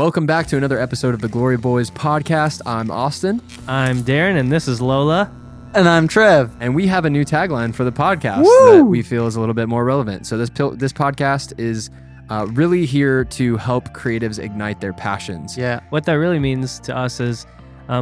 Welcome back to another episode of the Glory Boys podcast. I'm Austin. I'm Darren, and this is Lola. And I'm Trev. And we have a new tagline for the podcast that we feel is a little bit more relevant. So this podcast is really here to help creatives ignite their passions. Yeah. What that really means to us is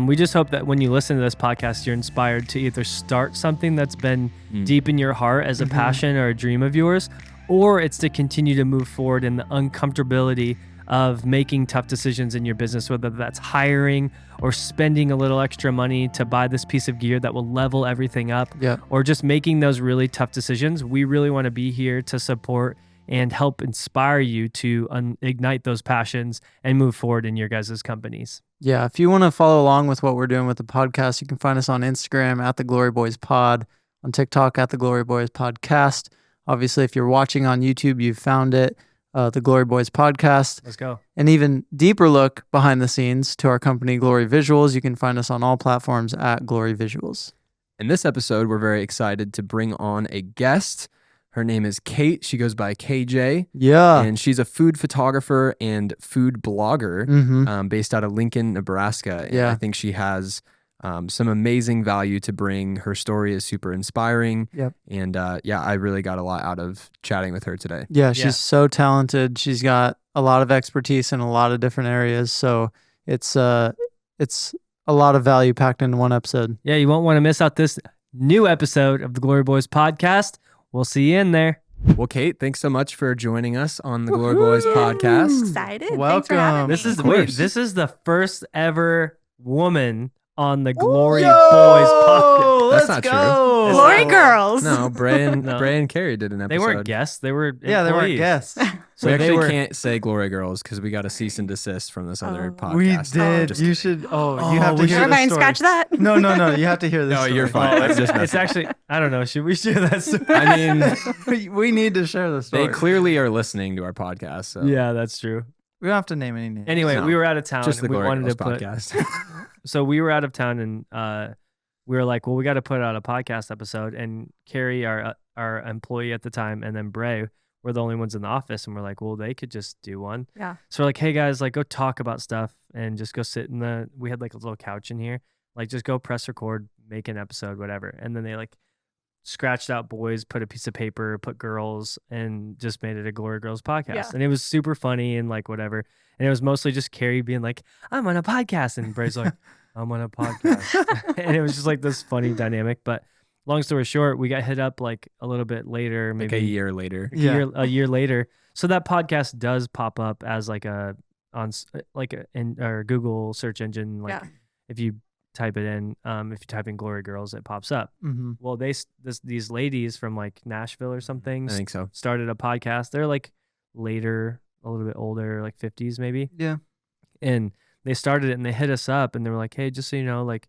we just hope that when you listen to this podcast, you're inspired to either start something that's been deep in your heart as a passion or a dream of yours, or it's to continue to move forward in the uncomfortability of making tough decisions in your business, whether that's hiring or spending a little extra money to buy this piece of gear that will level everything up, or just making those really tough decisions. We really want to be here to support and help inspire you to ignite those passions and move forward in your guys' companies. Yeah, if you want to follow along with what we're doing with the podcast, you can find us on Instagram at the Glory Boys Pod, on TikTok at the Glory Boys Podcast. Obviously, if you're watching on YouTube, you've found it. The Glory Boys Podcast. Let's go. An even deeper look behind the scenes to our company, Glory Visuals. You can find us on all platforms at Glory Visuals. In this episode, we're very excited to bring on a guest. Her name is Kate. She goes by KJ. Yeah. And she's a food photographer and food blogger based out of Lincoln, Nebraska. And I think she has some amazing value to bring. Her story is super inspiring. Yep. And I really got a lot out of chatting with her today. Yeah, she's so talented. She's got a lot of expertise in a lot of different areas. So it's a lot of value packed into one episode. Yeah, you won't want to miss out this new episode of the Glory Boys Podcast. We'll see you in there. Well, Kate, thanks so much for joining us on the Glory Boys podcast. Excited. Welcome. Thanks for having me. This is the first ever woman on the Glory Boys podcast. That's not true. Glory Girls. No, Bray and Carrie did an episode. They weren't guests. They were employees. Yeah, they weren't guests. So we actually can't say Glory Girls because we got a cease and desist from this other podcast. We I'm did. just You kidding. should. You have to hear Am I the in story. scratch that? No. You have to hear this. No, story. you're fine. I'm just It's messing. actually, I don't know. Should we share that story? I mean, we need to share the story. they clearly are listening to our podcast. So. Yeah, that's true. We don't have to name any names. Anyway, No. we were out of town. Just the and we Glory wanted Girls to put. podcast. So we were out of town, and we were like, well, we got to put out a podcast episode. And Carrie, our employee at the time, and then Bray were the only ones in the office, and we're like, well, they could just do one. Yeah. So we're like, hey guys, like go talk about stuff and just go sit in we had like a little couch in here, like just go press record, make an episode, whatever. And then they like scratched out boys, put a piece of paper, put girls, and just made it a Glory Girls podcast. Yeah. And it was super funny and like whatever. And it was mostly just Carrie being like, I'm on a podcast. And Bray's like, I'm on a podcast. And it was just like this funny dynamic. But long story short, we got hit up like a little bit later, maybe like a year later. a year later. So that podcast does pop up as like in our Google search engine. Like if you type it in, if you type in Glory Girls, it pops up. Mm-hmm. Well, these ladies from like Nashville or something I think so. started a podcast. They're like later, a little bit older, like 50s maybe. Yeah. And they started it and they hit us up and they were like, hey, just so you know, like,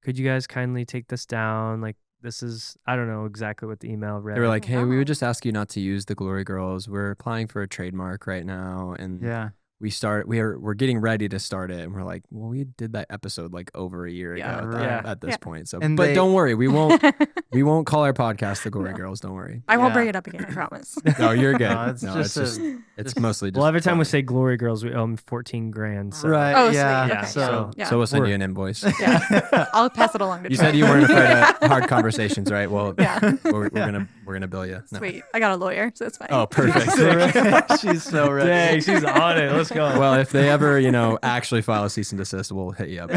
could you guys kindly take this down? Like, this is, I don't know exactly what the email read. They were like, hey, we would just ask you not to use the Glory Girls. We're applying for a trademark right now. And we're getting ready to start it. And we're like, well, we did that episode like over a year ago at this point. So, but don't worry, we won't call our podcast the Glory Girls. Don't worry. I won't bring it up again, I promise. No, you're good. It's mostly just well, every time we funny. say Glory Girls, we owe them $14,000. So. Right. Oh, yeah. sweet. Okay. So we'll send you an invoice. Yeah. I'll pass it along to You Troy. said you weren't afraid of hard conversations, right? Well, Yeah. we're gonna bill you. No. Sweet. I got a lawyer, so it's fine. Oh, perfect. She's so ready. Dang, she's on it. Let's go. Well, if they ever, actually file a cease and desist, we'll hit you up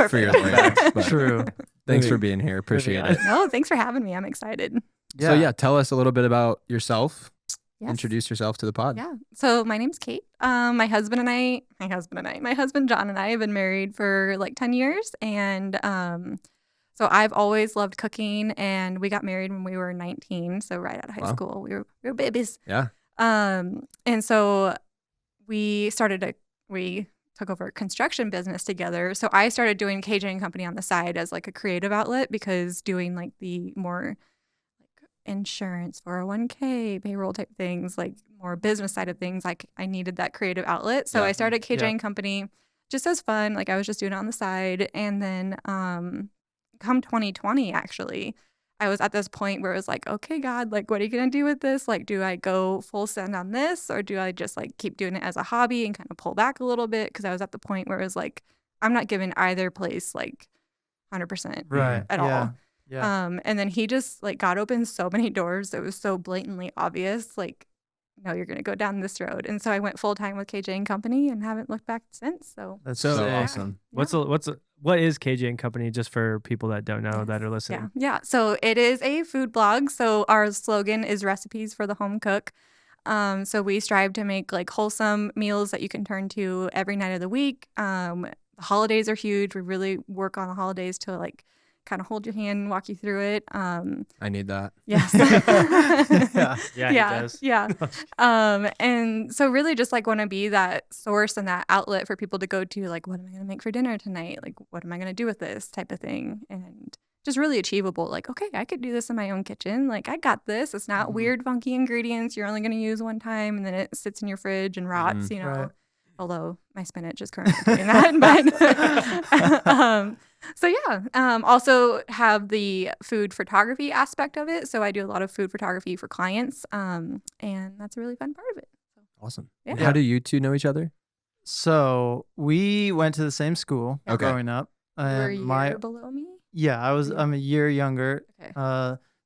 for your lawyer. But True. thanks for being here. Appreciate it. No, thanks for having me. I'm excited. So tell us a little bit about yourself. Yes. Introduce yourself to the pod. Yeah. So my name's Kate. My husband John and I have been married for like 10 years. And so I've always loved cooking, and we got married when we were 19. So right out of high school, we were babies. Yeah. And so we took over a construction business together. So I started doing KJ and Company on the side as like a creative outlet, because doing like the more insurance, 401k, payroll type things, like more business side of things, like I needed that creative outlet. So I started KJ and Company just as fun. Like I was just doing it on the side. And then come 2020, actually, I was at this point where it was like, okay, God, like, what are you going to do with this? Like, do I go full send on this, or do I just like keep doing it as a hobby and kind of pull back a little bit? Because I was at the point where it was like, I'm not giving either place like 100% at all. Yeah. And then he just like God opened so many doors. It was so blatantly obvious, like, no, you're going to go down this road. And so I went full time with KJ and Company and haven't looked back since. So that's so awesome. Yeah. What is KJ and Company, just for people that don't know that are listening? Yeah. So it is a food blog. So our slogan is recipes for the home cook. So we strive to make like wholesome meals that you can turn to every night of the week. The holidays are huge. We really work on the holidays to like kind of hold your hand and walk you through it. I need that. Yes. He does. Yeah. And so really just like want to be that source and that outlet for people to go to, like, what am I going to make for dinner tonight? Like, what am I going to do with this type of thing? And just really achievable. Like, okay, I could do this in my own kitchen. Like, I got this. It's not weird, funky ingredients you're only going to use one time and then it sits in your fridge and rots, you know. Right. Although my spinach is currently doing that. But so yeah, also have the food photography aspect of it. So I do a lot of food photography for clients, and that's a really fun part of it. Awesome. Yeah. How do you two know each other? So we went to the same school growing up. You were a year below me? Yeah, I'm a year younger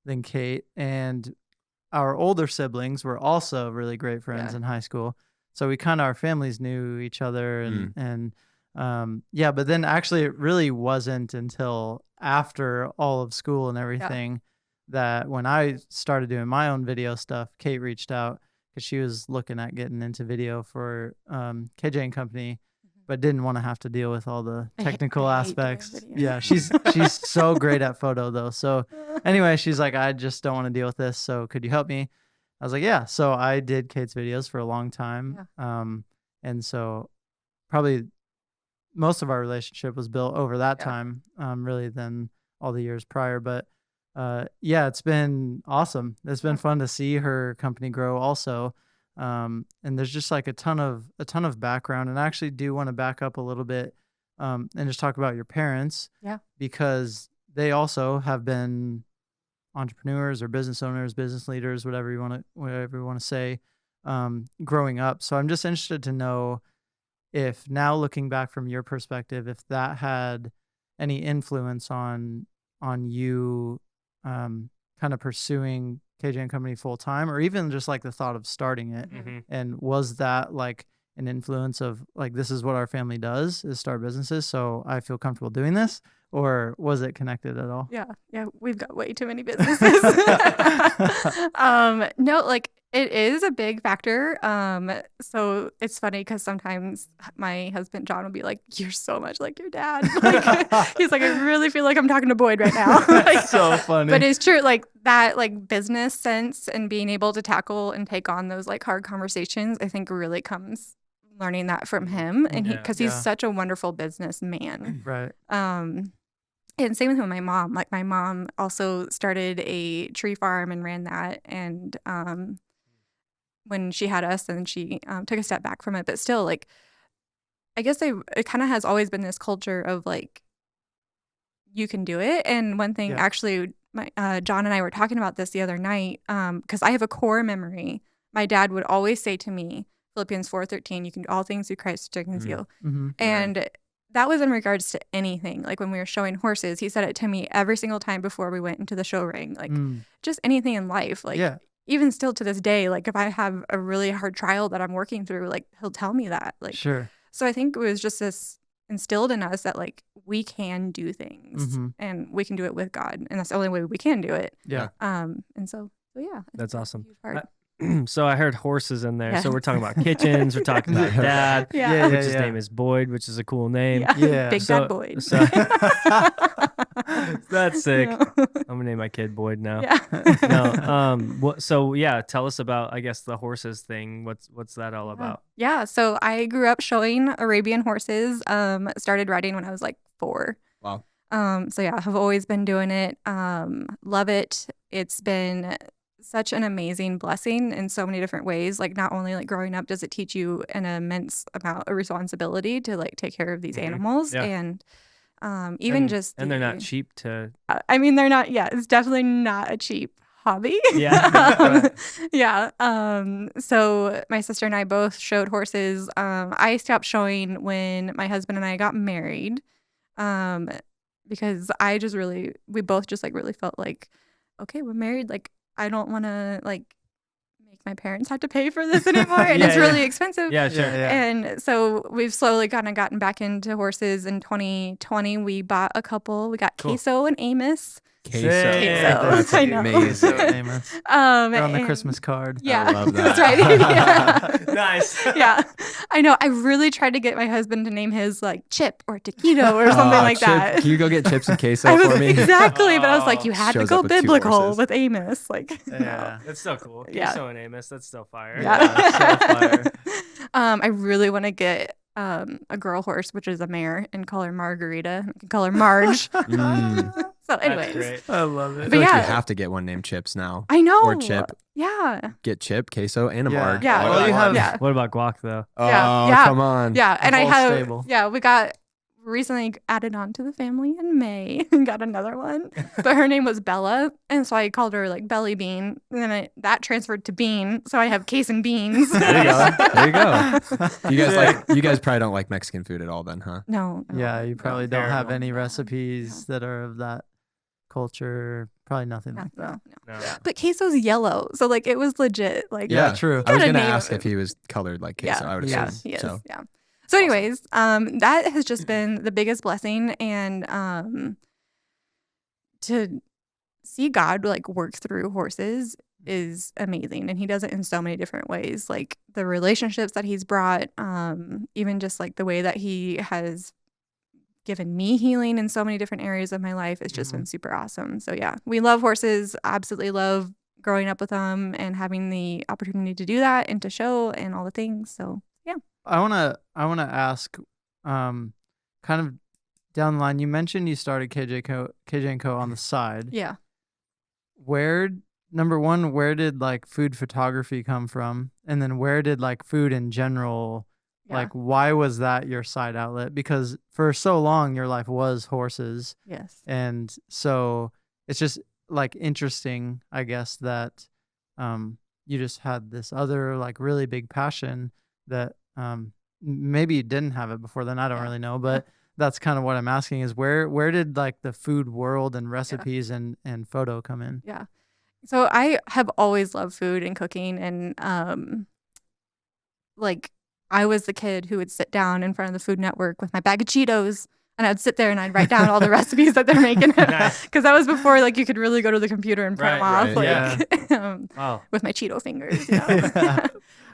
than Kate, and our older siblings were also really great friends in high school. So we kind of, our families knew each other and but then actually it really wasn't until after all of school and everything that when I started doing my own video stuff, Kate reached out because she was looking at getting into video for KJ and Company, but didn't want to have to deal with all the technical aspects. Yeah, she's so great at photo though. So anyway, she's like, I just don't want to deal with this. So could you help me? I was like, yeah. So I did Kate's videos for a long time. And so probably most of our relationship was built over that time, really than all the years prior. But it's been awesome. It's been fun to see her company grow also. And there's just like a ton of background, and I actually do want to back up a little bit and just talk about your parents. Yeah. Because they also have been entrepreneurs or business owners, business leaders, whatever you want to say, growing up. So I'm just interested to know if now looking back from your perspective, if that had any influence on you kind of pursuing KJ and Company full time, or even just like the thought of starting it. And was that like an influence of like, this is what our family does, is start businesses, so I feel comfortable doing this? Or was it connected at all? Yeah, we've got way too many businesses. No, like it is a big factor. So it's funny because sometimes my husband John will be like, "You're so much like your dad." Like, he's like, "I really feel like I'm talking to Boyd right now." Like, so funny. But it's true, like that, like business sense and being able to tackle and take on those like hard conversations, I think really comes learning that from him, and because he's such a wonderful businessman. Right. And same with my mom. Like my mom also started a tree farm and ran that. And when she had us, then she took a step back from it. But still, like, I guess it kind of has always been this culture of like, you can do it. And one thing, actually, John and I were talking about this the other night because I have a core memory. My dad would always say to me, Philippians 4:13, you can do all things through Christ who strengthens you. And that was in regards to anything. Like when we were showing horses, he said it to me every single time before we went into the show ring. Like just anything in life. Like even still to this day, like if I have a really hard trial that I'm working through, like he'll tell me that. Like so I think it was just this instilled in us that like we can do things and we can do it with God. And that's the only way we can do it. And so yeah. That's awesome. So I heard horses in there. So we're talking about kitchens. We're talking about dad, which his name is Boyd, which is a cool name. Big Dad Boyd. So that's sick. I'm gonna name my kid Boyd now. So tell us about, I guess, the horses thing. What's that all about? So I grew up showing Arabian horses. Started riding when I was like 4. Wow. Have always been doing it. Love it. It's been such an amazing blessing in so many different ways. Like not only like growing up does it teach you an immense amount of responsibility to like take care of these animals and Even just and they're not cheap to. I mean, they're not. Yeah, it's definitely not a cheap hobby. Yeah. Yeah. So my sister and I both showed horses. I stopped showing when my husband and I got married. Because we both just like really felt like, okay, we're married. Like, I don't want to like make my parents have to pay for this anymore. And it's really expensive. Yeah, sure. Yeah. And so we've slowly kind of gotten back into horses. In 2020, we bought a couple. We got Queso and Amos. Queso. That's I know. amazing. Amos. They're on the Christmas card. Yeah, I love that. that's right. Yeah. Nice. Yeah, I know. I really tried to get my husband to name his like Chip or Taquito or something like Chip, that. Can you go get chips and queso for me? Exactly, but I was like, you had to Shows go up with two biblical horses. with Amos. Like, Yeah. That's so cool. Yeah. Queso and Amos, that's still fire. Yeah. So fire. I really want to get a girl horse, which is a mare, and call her Margarita. I can call her Marge. So, anyways, That's great. I love it. I But feel like yeah. you have to get one named Chips now. I know. Or Chip. Yeah. Get Chip, queso, and a Yeah. marg. Yeah. Well, you have Yeah. What about guac though? Oh, Yeah. come on. Yeah, and I whole have stable. we got recently added on to the family in May and got another one. But her name was Bella, and so I called her like Belly Bean, and then that transferred to Bean, so I have Case and Beans. There you go. There you go. You guys probably don't like Mexican food at all then, huh? No. Yeah, you probably don't have Terrible. any recipes that are of that culture. Probably nothing like that. No. But queso's yellow, so like it was legit. Like Yeah, true. I was Gotta going to name ask it. if he was colored like queso. I would Yeah. assume. He is. So. Yeah. So, anyways, that has just been the biggest blessing, and to see God like work through horses is amazing, and He does it in so many different ways. Like the relationships that He's brought, even just like the way that He has given me healing in so many different areas of my life. It's just been super awesome. So yeah, we love horses. Absolutely love growing up with them and having the opportunity to do that and to show and all the things. So yeah. I wanna ask, kind of down the line. You mentioned you started KJ and Co on the side. Yeah. Number one, where did like food photography come from, and then where did like food in general? Yeah. Like, why was that your side outlet? Because for so long, your life was horses. Yes. And so it's just like interesting, I guess, that you just had this other like really big passion that maybe you didn't have it before then. I don't really know, but that's kind of what I'm asking is where did like the food world and recipes and photo come in? Yeah. So I have always loved food and cooking, and like I was the kid who would sit down in front of the Food Network with my bag of Cheetos, and I'd sit there and I'd write down all the recipes that they're making. Nice. Because that was before like you could really go to the computer and print them off, Right, like with my Cheeto fingers. You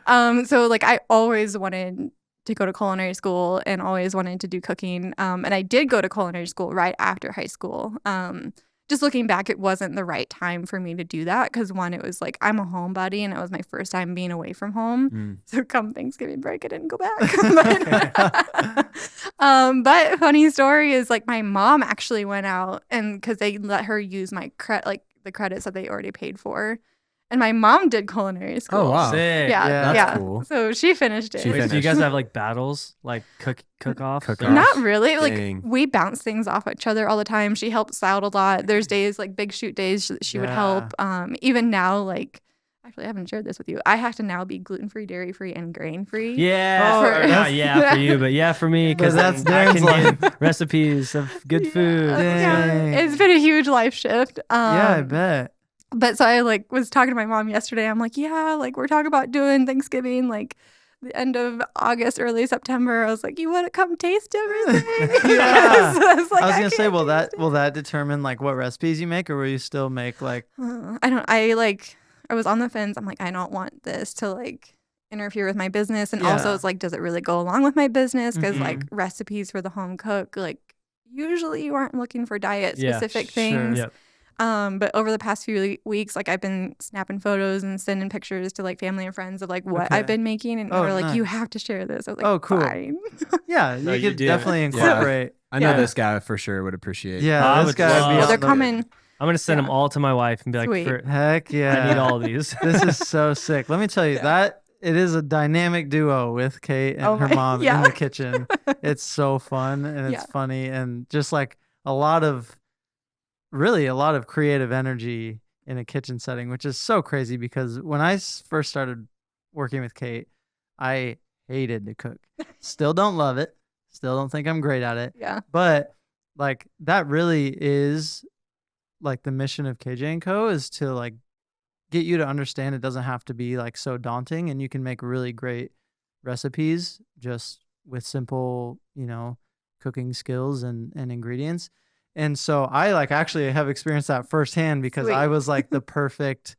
know? So like I always wanted to go to culinary school and always wanted to do cooking. And I did go to culinary school right after high school. Just looking back, it wasn't the right time for me to do that because one, it was like I'm a homebody and it was my first time being away from home. So come Thanksgiving break, I didn't go back. But funny story is like my mom actually went out and because they let her use my the credits that they already paid for. And my mom did culinary school. Oh, wow. Sick. Yeah, That's cool. So she finished it. Wait, do you guys have like battles, like cook-offs? Cook-offs? Not really. Dang. Like we bounce things off each other all the time. She helps out a lot. There's days like big shoot days that she would help. Even now, like actually, I haven't shared this with you. I have to now be gluten-free, dairy-free, and grain-free. Yeah, not for you, but yeah for me because that's I Darren's can get recipes of good food. Dang. It's been a huge life shift. Yeah, I bet. But so I like was talking to my mom yesterday. I'm like, yeah, like we're talking about doing Thanksgiving like the end of August, early September. I was like, you want to come taste everything? Yeah. So I was like, I was gonna say, can't will do that determine like what recipes you make, or will you still make like? I was on the fence. I'm like, I don't want this to like interfere with my business, and also it's like, does it really go along with my business? Because like recipes for the home cook, like usually you aren't looking for diet specific things. Yep. But over the past few weeks, like I've been snapping photos and sending pictures to like family and friends of like what I've been making, and they're like, "You have to share this." I was like, "Oh, cool." Fine. Yeah, No, you you could do. definitely incorporate. I know this guy for sure would appreciate. Yeah, this would guy would love- be. Well, on they're the- coming. I'm gonna send them all to my wife and be like, Sweet. "For- Heck yeah! I need all of these. This is so sick. Let me tell you it is a dynamic duo with Kate and her mom in the kitchen. It's so fun and it's funny and just like a lot of creative energy in a kitchen setting, which is so crazy because when I first started working with Kate, I hated to cook. Still don't love it. Still don't think I'm great at it. Yeah. But like that really is like the mission of KJ & Co. is to like get you to understand it doesn't have to be like so daunting and you can make really great recipes just with simple, cooking skills and ingredients. And so I like actually have experienced that firsthand because I was like the perfect,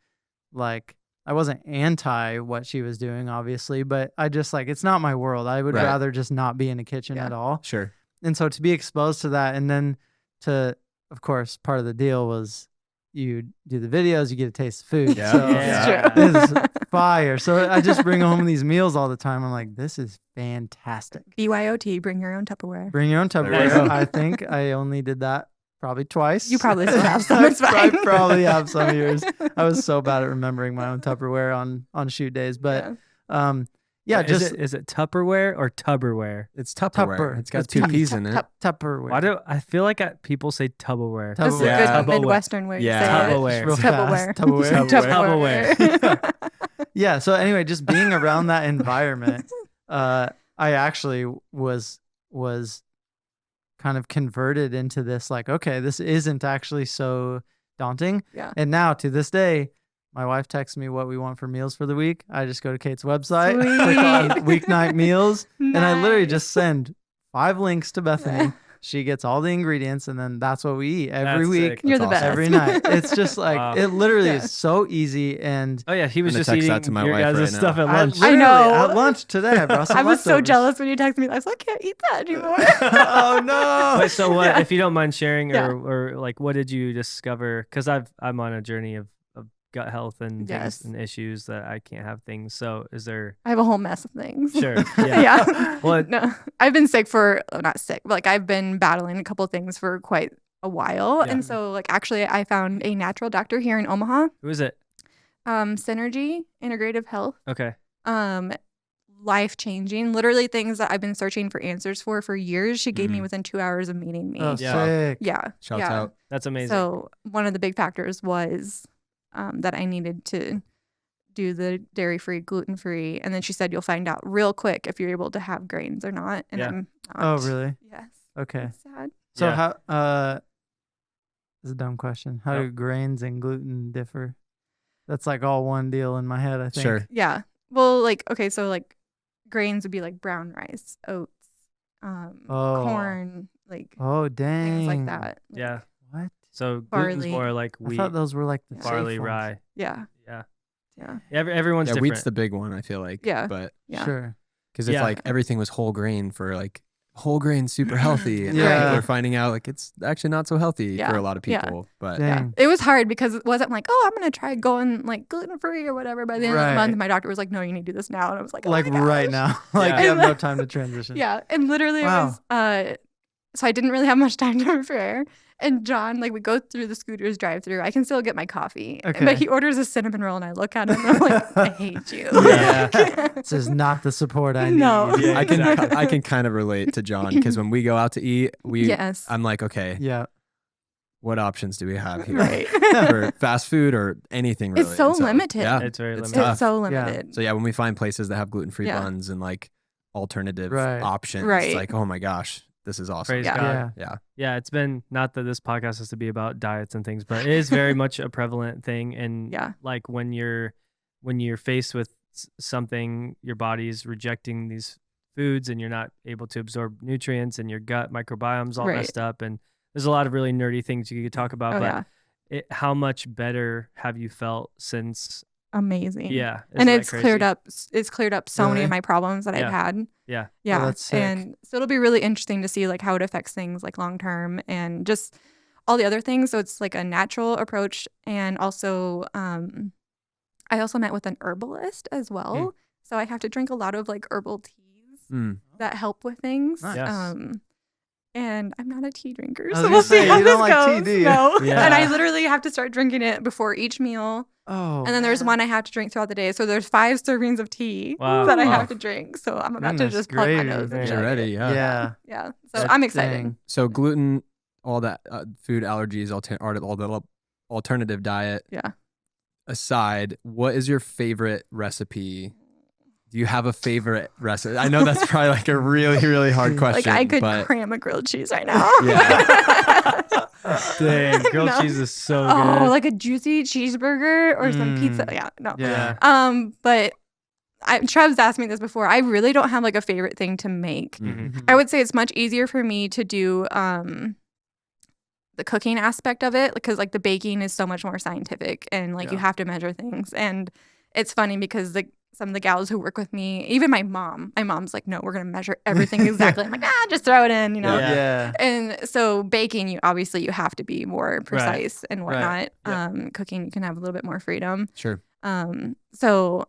like I wasn't anti what she was doing, obviously, but I just like, it's not my world. I would rather just not be in a kitchen at all. Sure. And so to be exposed to that and then of course, part of the deal was you do the videos, you get to taste the food. Yeah. So it's fire. So I just bring home these meals all the time. I'm like, this is fantastic. BYOT, bring your own Tupperware. Bring your own Tupperware. I think I only did that probably twice. You probably still have some. It's fine. I probably have some of yours. I was so bad at remembering my own Tupperware on shoot days. But is it Tupperware or Tubberware? It's Tupperware. It's got two P's in it. Tupperware. Why do I feel like people say Tubberware? That's a good Midwestern way to say Tupperware. Tupperware. Tupperware. Yeah. So anyway, just being around that environment, I actually was kind of converted into this like, okay, this isn't actually so daunting. Yeah. And now to this day, my wife texts me what we want for meals for the week. I just go to Kate's website, click on weeknight meals, and I literally just send 5 links to Bethany. She gets all the ingredients, and then that's what we eat every week. You're the best. Every night. It's just like, it literally is so easy. And he was just eating to my your wife guys' stuff at lunch. I know. At lunch today, I brought some I was so leftovers. jealous when you texted me. I was like, I can't eat that anymore. Oh, no. Wait, so what, if you don't mind sharing, or like, what did you discover? Because I'm on a journey of gut health and things and issues that I can't have things. So is there? I have a whole mess of things. Sure. Yeah. Well, no, I've been sick not sick, but like I've been battling a couple of things for quite a while. And so like actually I found a natural doctor here in Omaha. Who is it? Synergy Integrative Health. Okay. Life-changing. Literally things that I've been searching for answers for years. She gave me within 2 hours of meeting me. Oh, sick. Yeah. Shouts out. That's amazing. So one of the big factors was that I needed to do the dairy-free, gluten-free. And then she said, you'll find out real quick if you're able to have grains or not. And I'm not. Oh, really? Yes. Okay. It's sad. So how, this is a dumb question. How do grains and gluten differ? That's like all one deal in my head, I think. Sure. Yeah. Well, like, okay, so like grains would be like brown rice, oats, corn, like dang. things like that. Like, yeah. What? So barley. gluten's more like wheat. I thought those were like the barley, safe ones. rye. Yeah. Yeah. Yeah. Everyone's different. Wheat's the big one, I feel like. Yeah. But Yeah. Sure. because if like everything was whole grain for like whole grain super healthy, and people are finding out like it's actually not so healthy for a lot of people. But it was hard because it wasn't like, oh, I'm gonna try going like gluten free or whatever. By the end of the month, my doctor was like, no, you need to do this now, and I was like, oh like right now, like you have no time to transition. Yeah, and literally it was so I didn't really have much time to prepare. And John, like, we go through the Scooters drive-through. I can still get my coffee. Okay. But he orders a cinnamon roll, and I look at him, and I'm like, I hate you. This is not the support I need. No. Yeah, I can kind of relate to John, because when we go out to eat, I'm like, okay, what options do we have here for fast food or anything really? It's so limited. Yeah, it's very limited. It's so limited. So when we find places that have gluten-free buns and like alternative options, it's like, oh my gosh. This is awesome. Praise God. Yeah. It's been, not that this podcast has to be about diets and things, but it is very much a prevalent thing. And like when you're faced with something, your body's rejecting these foods and you're not able to absorb nutrients and your gut microbiome's all messed up. And there's a lot of really nerdy things you could talk about, how much better have you felt since? Amazing. Yeah. And it's cleared up so many of my problems that I've had. Yeah. Yeah. Oh, that's sick. And so it'll be really interesting to see like how it affects things like long term and just all the other things. So it's like a natural approach. And also I also met with an herbalist as well. So I have to drink a lot of like herbal teas that help with things. Nice. And I'm not a tea drinker. So we'll see how you this don't like goes. tea, do you? No. Yeah. And I literally have to start drinking it before each meal. Oh. And then there's one I have to drink throughout the day. So there's 5 servings of tea that I have to drink. So I'm about to just plug my nose and get ready. Yeah. Yeah. So I'm excited. Dang. So gluten, all that food allergies, all the alternative diet. Yeah. Aside, what is your favorite recipe? Do you have a favorite recipe? I know that's probably like a really, really hard question. Like I could cram a grilled cheese right now. Yeah. Dang, grilled cheese is so good. Oh, like a juicy cheeseburger or some pizza. Yeah, no. Yeah. But Trev's asked me this before. I really don't have like a favorite thing to make. Mm-hmm. I would say it's much easier for me to do the cooking aspect of it because like the baking is so much more scientific and like you have to measure things. And it's funny because some of the gals who work with me, even my mom's like, no, we're going to measure everything exactly. I'm like, just throw it in, Yeah. And so baking, you have to be more precise and whatnot. Right. Cooking, you can have a little bit more freedom. Sure. So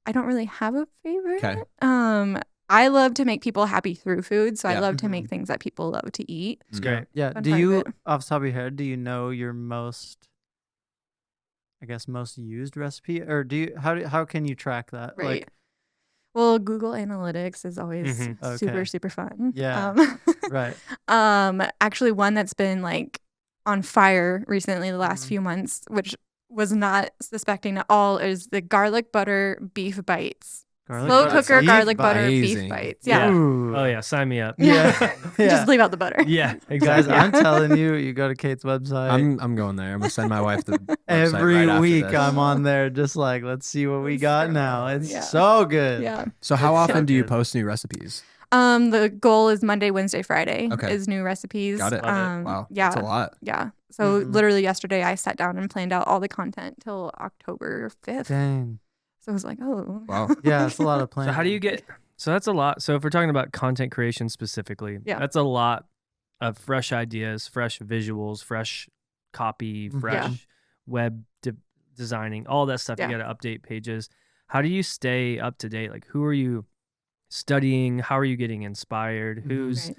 I don't really have a favorite. Okay. I love to make people happy through food. So I love to make things that people love to eat. It's great. Yeah. Do you, off the top of your head, do you know your most used recipe, or how can you track that? Right. Like, well, Google Analytics is always super, super fun. Yeah. Right. Actually, one that's been like on fire recently the last few months, which was not suspecting at all, is the garlic butter beef bites. Slow cooker garlic butter beef bites. Yeah. Oh yeah, sign me up. Yeah. Just leave out the butter. Yeah, exactly. Guys, I'm telling you, you go to Kate's website. I'm going there. I'm gonna send my wife the website every right week. after this. I'm on there, just like, let's see what we got now. It's so good. Yeah. So how often do you post new recipes? The goal is Monday, Wednesday, Friday is new recipes. Got it. Wow. Yeah. That's a lot. Yeah. So literally yesterday I sat down and planned out all the content till October 5th. Dang. So I was like, oh. Wow. Yeah, it's a lot of planning. So how do you get? So that's a lot. So if we're talking about content creation specifically, that's a lot of fresh ideas, fresh visuals, fresh copy, fresh web designing, all that stuff. You got to update pages. How do you stay up to date? Like, who are you studying? How are you getting inspired? Who's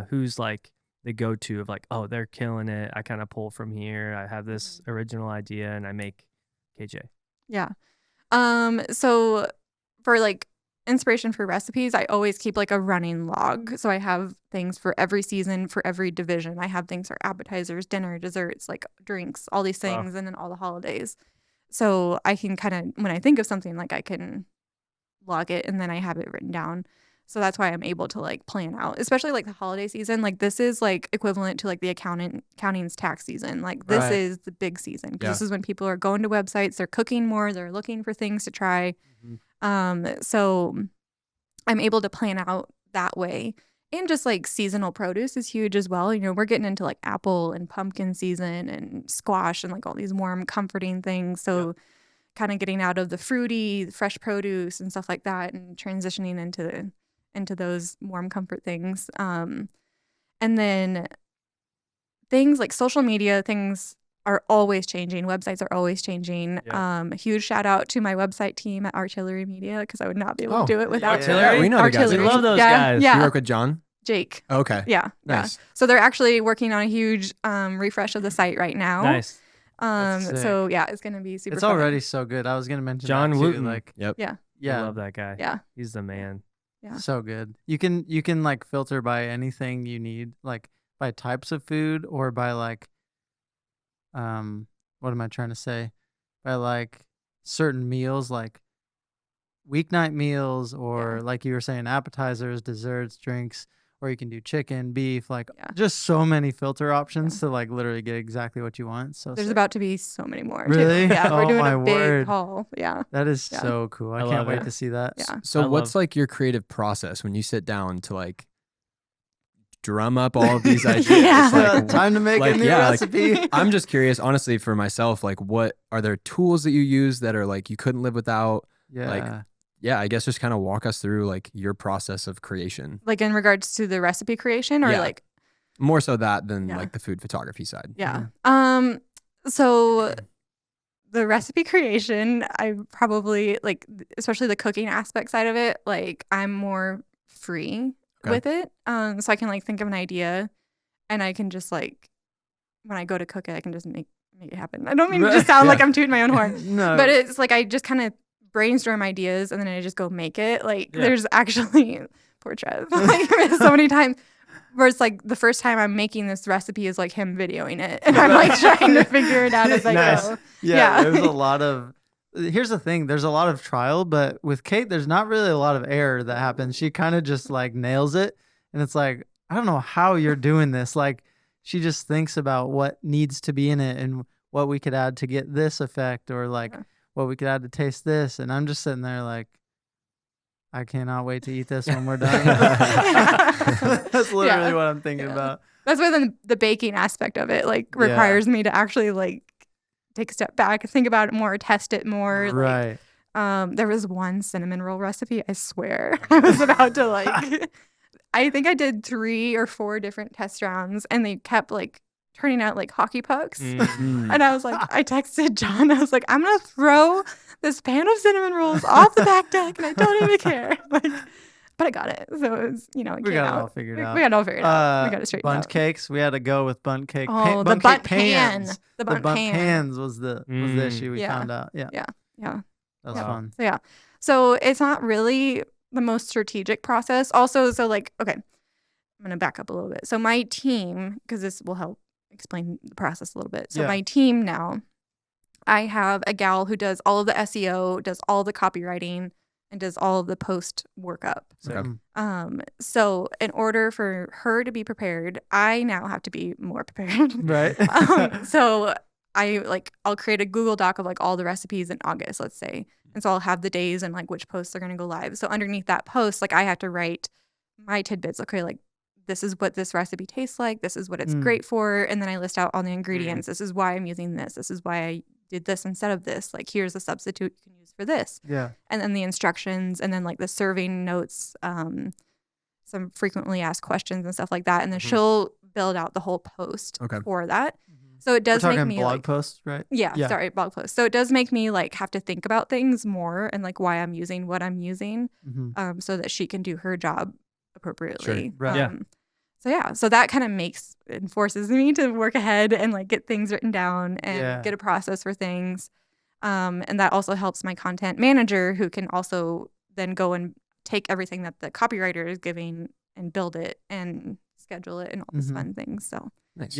who's like the go-to of like, oh, they're killing it. I kind of pull from here. I have this original idea and I make KJ. Yeah. So for like inspiration for recipes, I always keep like a running log. So I have things for every season, for every division. I have things for appetizers, dinner, desserts, like drinks, all these things, and then all the holidays. So I can kind of, when I think of something, like I can log it and then I have it written down. So that's why I'm able to like plan out, especially like the holiday season. Like this is like equivalent to like the accounting's tax season. Like this is the big season. This is when people are going to websites, they're cooking more, they're looking for things to try. So I'm able to plan out that way. And just like seasonal produce is huge as well. You know, we're getting into like apple and pumpkin season and squash and like all these warm, comforting things. So kind of getting out of the fruity, fresh produce and stuff like that and transitioning into those warm comfort things. And then things like social media, things are always changing. Websites are always changing. A huge shout out to my website team at Artillery Media because I would not be able to do it without Artillery. We know the guys. We love those guys. Yeah. You work with John? Jake. Okay. Yeah. Nice. Yeah. So they're actually working on a huge refresh of the site right now. Nice. So yeah, it's gonna be super. It's fun. already so good. I was gonna mention John that too. Wooten. Like, Yep. Yeah. I love that guy. Yeah. He's the man. Yeah. So good. You can like filter by anything you need, like by types of food or by like, what am I trying to say? By like certain meals, like weeknight meals, or like you were saying, appetizers, desserts, drinks, or you can do chicken, beef, like just so many filter options to like literally get exactly what you want. So there's about to be so many more. Really? Too. Yeah, we're doing my a big word. haul. Yeah. That is so cool. I can't wait to see that. Yeah. So what's like your creative process when you sit down to like drum up all of these ideas? Like, time to make a new recipe. Like, I'm just curious, honestly, for myself, like what are there tools that you use that are like you couldn't live without? Like, I guess just kind of walk us through like your process of creation. Like in regards to the recipe creation or like more so that than like the food photography side. Yeah. So the recipe creation, I probably like, especially the cooking aspect side of it, like I'm more free with it. So I can like think of an idea and I can just like, when I go to cook it, I can just make make it happen. I don't mean to just sound like I'm tooting my own horn. No. But it's like I just kind of brainstorm ideas and then I just go make it. Like there's actually poor Trev. Like so many times where it's like the first time I'm making this recipe is like him videoing it. And I'm like trying to figure it out as I go. Yeah. There's a lot of here's the thing, there's a lot of trial, but with Kate, there's not really a lot of error that happens. She kind of just like nails it. And it's like, I don't know how you're doing this. Like she just thinks about what needs to be in it and what we could add to get this effect or like what we could add to taste this. And I'm just sitting there like, I cannot wait to eat this when we're done. That's literally what I'm thinking about. That's why the baking aspect of it like requires me to actually like take a step back, think about it more, test it more. Right. Like, there was one cinnamon roll recipe, I swear. I was about to like, I think I did 3 or 4 different test rounds and they kept like turning out like hockey pucks. And I was like, I texted John, I was like, I'm going to throw this pan of cinnamon rolls off the back deck and I don't even care. Like, but I got it. So it was, you know, we got it all figured out. We got it all figured out. We got it straight out. Bundt cakes. We had to go with bundt cake. Oh, the bundt pan. The bundt pans was the issue we found out. Yeah. That was fun. So so it's not really the most strategic process. Also, so like, okay, I'm gonna back up a little bit. So my team, because this will help explain the process a little bit. So my team now, I have a gal who does all of the SEO, does all the copywriting, and does all of the post workup. Okay. So in order for her to be prepared, I now have to be more prepared. Right. So I'll create a Google Doc of like all the recipes in August, let's say. And so I'll have the days and like which posts are going to go live. So underneath that post, like I have to write my tidbits. Okay, like this is what this recipe tastes like. This is what it's great for. And then I list out all the ingredients. This is why I'm using this. This is why I did this instead of this. Like here's a substitute you can use for this. Yeah. And then the instructions and then like the serving notes, some frequently asked questions and stuff like that. And then she'll build out the whole post for that. So it does make me blog posts, right? Yeah, sorry, blog posts. So it does make me like have to think about things more and like why I'm using what I'm using, so that she can do her job appropriately. Sure. Right. So that kind of forces me to work ahead and like get things written down and get a process for things. And that also helps my content manager, who can also then go and take everything that the copywriter is giving and build it and schedule it and all these fun things. So nice.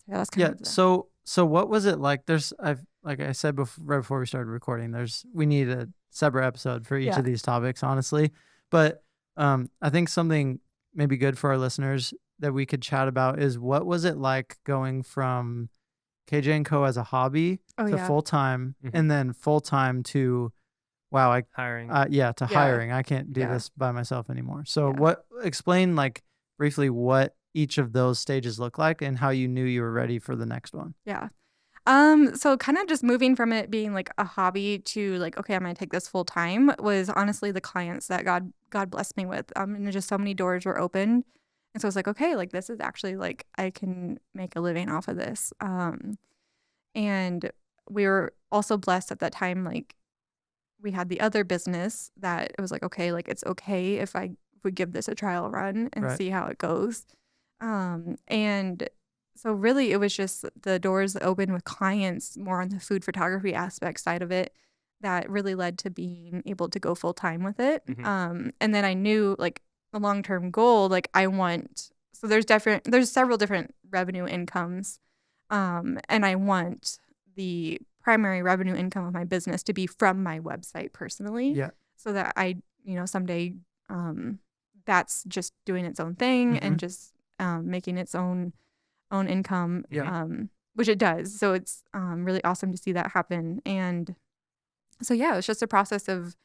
That's kind of so what was it like? Like I said right before we started recording, we need a separate episode for each of these topics, honestly. But I think something maybe good for our listeners that we could chat about is what was it like going from KJ & Co. as a hobby to full-time and then full-time to hiring. Hiring. I can't do this by myself anymore. So explain like briefly what each of those stages look like and how you knew you were ready for the next one. Yeah. So kind of just moving from it being like a hobby to like, okay, I'm going to take this full time was honestly the clients that God blessed me with. And just so many doors were opened. And so I was like, okay, like this is actually like, I can make a living off of this. And we were also blessed at that time. Like we had the other business that it was like, okay, like it's okay if I would give this a trial run and see how it goes. And so really it was just the doors open with clients more on the food photography aspect side of it that really led to being able to go full time with it. And then I knew like the long-term goal, like there's several different revenue incomes. And I want the primary revenue income of my business to be from my website personally. Yeah. So that I, someday, that's just doing its own thing and just making its own income, which it does. So it's really awesome to see that happen. And so, it's just a process of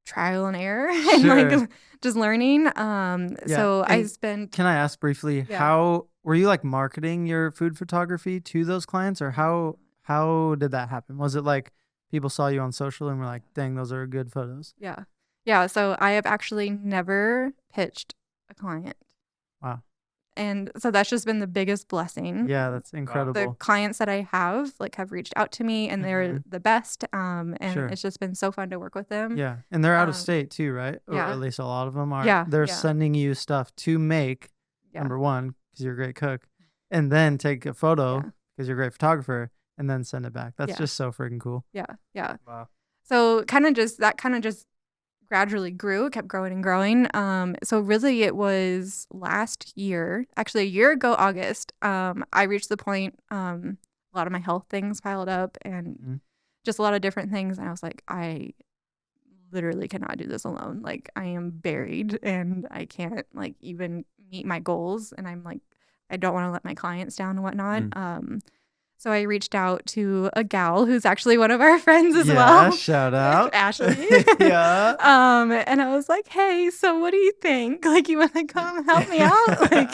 trial and error and like just learning. So I spent. Can I ask briefly, how were you like marketing your food photography to those clients, or how did that happen? Was it like people saw you on social and were like, dang, those are good photos? Yeah. So I have actually never pitched a client. Wow. And so that's just been the biggest blessing. Yeah, that's incredible. The clients that I have reached out to me and they're the best. And it's just been so fun to work with them. Yeah. And they're out of state too, right? Or at least a lot of them are. Yeah. They're sending you stuff to make, number one, because you're a great cook, and then take a photo because you're a great photographer, and then send it back. That's just so freaking cool. Yeah. Yeah. Wow. So kind of just gradually grew. It kept growing and growing. So really it was last year, actually a year ago, August, I reached the point, a lot of my health things piled up and just a lot of different things. And I was like, I literally cannot do this alone. Like I am buried and I can't like even meet my goals. And I'm like, I don't want to let my clients down and whatnot. So I reached out to a gal who's actually one of our friends as well. Shout out. Ashley. Yeah. And I was like, hey, so what do you think? Like, you want to come help me out? Like,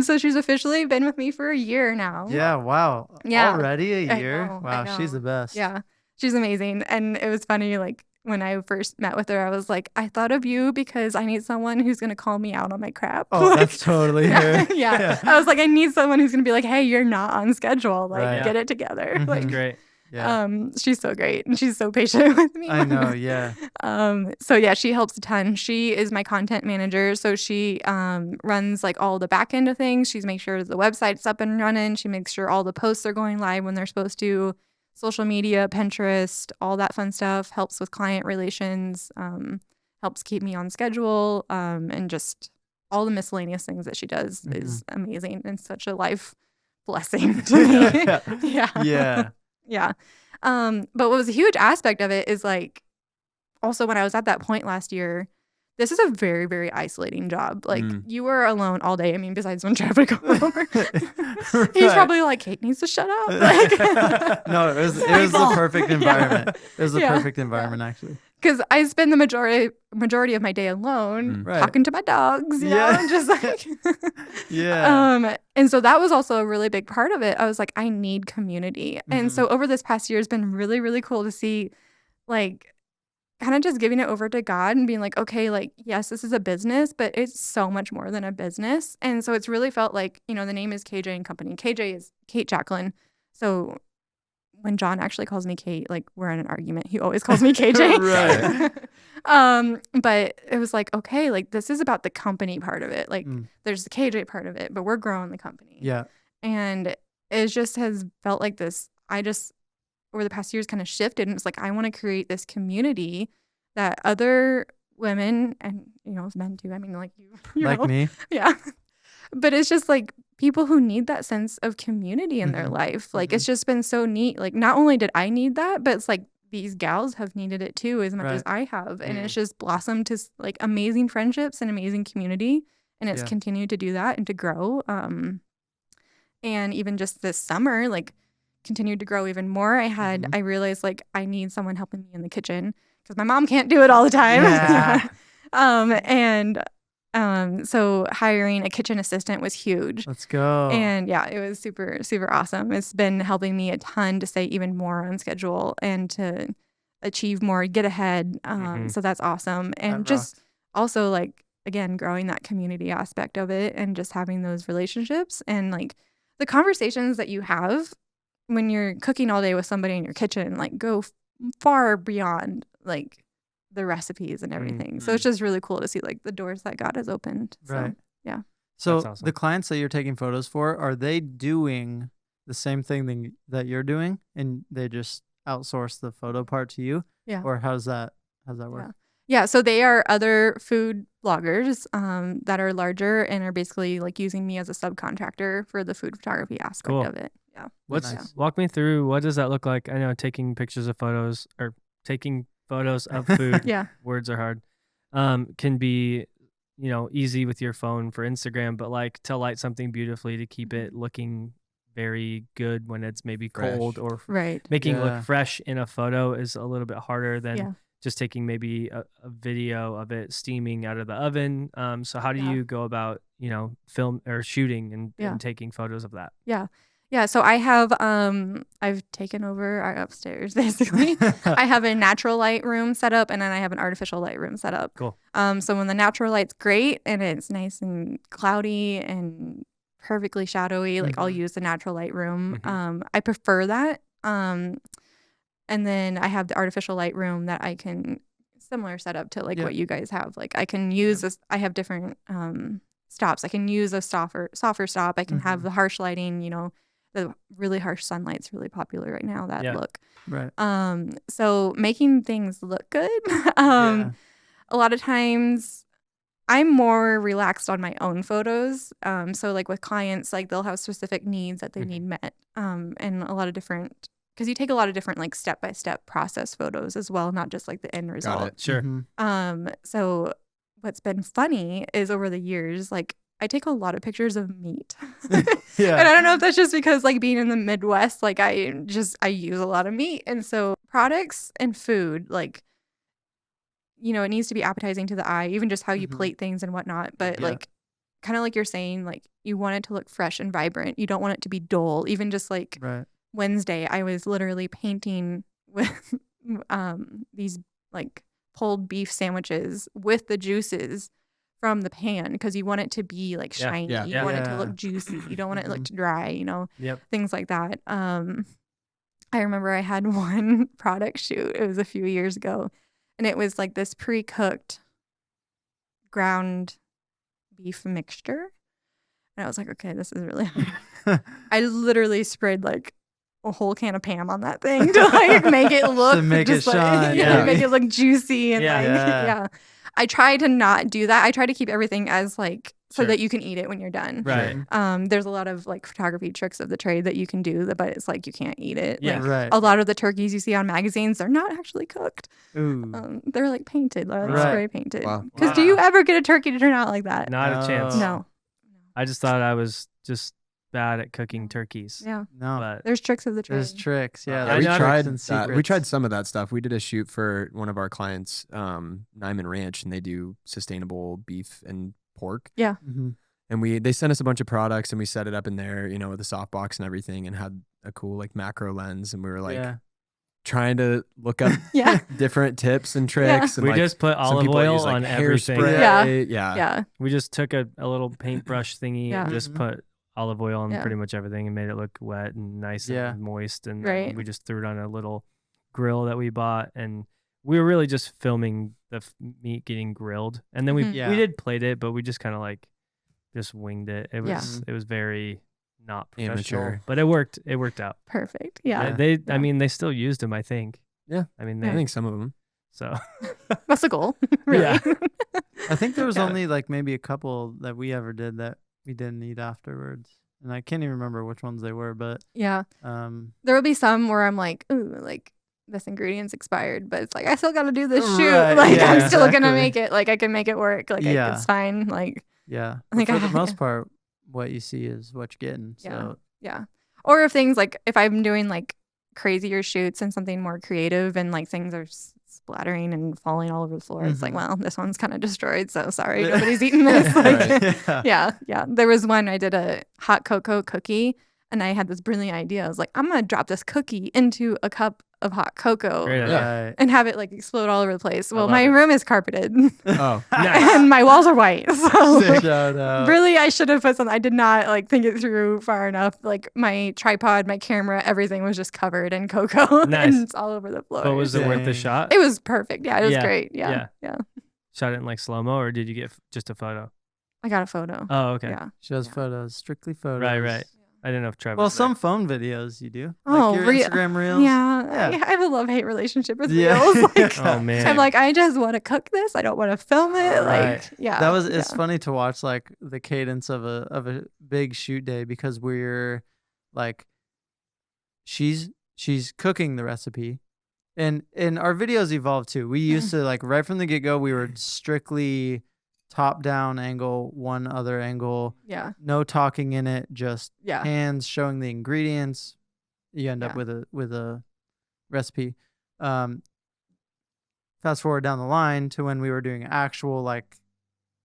so she's officially been with me for a year now. Yeah. Wow. Yeah. Already a year? I Wow. know. She's the best. Yeah. She's amazing. And it was funny, like, when I first met with her, I was like, I thought of you because I need someone who's going to call me out on my crap. Oh, like, that's totally her. Yeah. I was like, I need someone who's going to be like, hey, you're not on schedule. Like, get it together. Like, great. Yeah. She's so great and she's so patient with me. I know. Yeah. So yeah, she helps a ton. She is my content manager. So she runs like all the back end of things. She makes sure the website's up and running. She makes sure all the posts are going live when they're supposed to. Social media, Pinterest, all that fun stuff, helps with client relations, helps keep me on schedule, and just all the miscellaneous things that she does is amazing and such a life blessing to me. Yeah. But what was a huge aspect of it is like, also when I was at that point last year, this is a very, very isolating job. Like you were alone all day. I mean, besides when Trevor would come over, he's probably like, Kate needs to shut up. Like, no, it was the perfect environment. It was the perfect environment actually. Because I spend the majority of my day alone, talking to my dogs, you know, just like, and so that was also a really big part of it. I was like, I need community. And so over this past year, it's been really, really cool to see, like, kind of just giving it over to God and being like, okay, like, yes, this is a business, but it's so much more than a business. And so it's really felt like, you know, the name is KJ and Company. KJ is Kate Jacqueline. So when John actually calls me Kate, like we're in an argument, he always calls me KJ. But it was like, okay, like this is about the company part of it. Like there's the KJ part of it, but we're growing the company. Yeah. And it just has felt like this. Over the past years kind of shifted and it's like I want to create this community that other women and you know men too, I mean like you like know, me, but it's just like people who need that sense of community in their life. Like it's just been so neat. Like not only did I need that, but it's like these gals have needed it too as much as I have, and it's just blossomed to like amazing friendships and amazing community, and it's continued to do that and to grow. And even just this summer, like continued to grow even more. I realized like I need someone helping me in the kitchen because my mom can't do it all the time. So hiring a kitchen assistant was huge. Let's go. And yeah, it was super, super awesome. It's been helping me a ton to stay even more on schedule and to achieve more, get ahead. So that's awesome. And just also like, again, growing that community aspect of it and just having those relationships and like the conversations that you have when you're cooking all day with somebody in your kitchen, like go far beyond like the recipes and everything. So it's just really cool to see like the doors that God has opened. So, yeah. So awesome. The clients that you're taking photos for, are they doing the same thing that you're doing and they just outsource the photo part to you? Yeah. Or how's that work? Yeah. So they are other food bloggers that are larger and are basically like using me as a subcontractor for the food photography aspect of it. Yeah. Walk me through, what does that look like? I know taking pictures of photos or taking photos of food. Words are hard. Can be, you know, easy with your phone for Instagram, but like to light something beautifully to keep it looking very good when it's maybe cold or making it look fresh in a photo is a little bit harder than just taking maybe a video of it steaming out of the oven. So how do you go about, you know, film or shooting and taking photos of that? Yeah, so I have, I've taken over our upstairs, basically. I have a natural light room set up, and then I have an artificial light room set up. Cool. So when the natural light's great, and it's nice and cloudy and perfectly shadowy, like I'll use the natural light room. I prefer that. And then I have the artificial light room that I can, similar setup to like what you guys have. Like I can use this, I have different stops. I can use a softer stop. I can have the harsh lighting, you know, the really harsh sunlight's really popular right now, that look. Right. So making things look good. A lot of times I'm more relaxed on my own photos. So like with clients, like they'll have specific needs that they need met. And a lot of different, because you take a lot of different like step-by-step process photos as well, not just like the end result. Got it. Sure. So what's been funny is over the years, like I take a lot of pictures of meat. And I don't know if that's just because like being in the Midwest, like I use a lot of meat. And so products and food, like, you know, it needs to be appetizing to the eye, even just how you plate things and whatnot. But like, kind of like you're saying, like you want it to look fresh and vibrant. You don't want it to be dull. Even just like Wednesday, I was literally painting with these like pulled beef sandwiches with the juices from the pan, because you want it to be like shiny. You want it to look juicy. You don't want it to look dry, you know, things like that. I remember I had one product shoot. It was a few years ago, and it was like this pre-cooked ground beef mixture. And I was like, okay, this is really hard. I literally sprayed like a whole can of Pam on that thing to like make it look to make it shine. Make it look juicy and I try to not do that. I try to keep everything as like so that you can eat it when you're done. Right. There's a lot of like photography tricks of the trade that you can do, but it's like you can't eat it. Yeah. Like, a lot of the turkeys you see on magazines, they're not actually cooked. Ooh. They're like painted, like spray painted. Wow. Because do you ever get a turkey to turn out like that? Not a chance. No. I just thought I was just bad at cooking turkeys. Yeah. No. But There's tricks of the trade. There's tricks. Yeah. we there's tried tricks and we tried secrets. some of that stuff. We did a shoot for one of our clients, Nyman Ranch, and they do sustainable beef and pork. Yeah. And they sent us a bunch of products, and we set it up in there, you know, with a softbox and everything, and had a cool like macro lens, and we were like trying to look up different tips and tricks. And we like, just put olive oil on everything. Yeah. We just took a little paintbrush thingy and just put olive oil on pretty much everything and made it look wet and nice and moist. And we just threw it on a little grill that we bought, and we were really just filming the meat getting grilled. And then we did plate it, but we just kind of like just winged it. It was very not professional, amateur, but it worked. It worked out perfect. Yeah. I mean, they still used them, I think. Yeah. I mean, I think some of them. So that's the goal. Really. Yeah. I think there was only like maybe a couple that we ever did that we didn't eat afterwards. And I can't even remember which ones they were, but there will be some where I'm like, ooh, like this ingredient's expired, but it's like I still got to do this shoot. Like I'm still gonna make it. Like I can make it work. Like it's fine. Like I think for the most part, what you see is what you're getting. So or if things like if I'm doing like crazier shoots and something more creative and like things are splattering and falling all over the floor, it's like, well, this one's kind of destroyed, so sorry, nobody's eating this. Like, there was one I did a hot cocoa cookie, and I had this brilliant idea. I was like, I'm gonna drop this cookie into a cup of hot cocoa and have it like explode all over the place. Well, my room is carpeted. Oh, nice. And my walls are white. So Shout really, I should have put something. I did not like think it through far enough. Like my tripod, my camera, everything was just covered in cocoa. Nice. And it's all over the floor. But was it worth the shot? It was perfect. Yeah, it was great. Yeah. Shot it in like slow-mo, or did you get just a photo? I got a photo. Oh, okay. Yeah. She does photos, strictly photos. Right. I didn't know if Trevor. Well, some phone videos you do. Oh, like your Instagram reels. Yeah. I have a love-hate relationship with Yeah. reels. Like, oh man. I'm like, I just want to cook this. I don't want to film it. Right. Like, yeah. That was. It's funny to watch like the cadence of a big shoot day, because we're like, she's cooking the recipe, and our videos evolved too. We used to like right from the get-go, we were strictly top down angle, one other angle. Yeah. No talking in it, just hands showing the ingredients. You end up with a recipe. Fast forward down the line to when we were doing actual like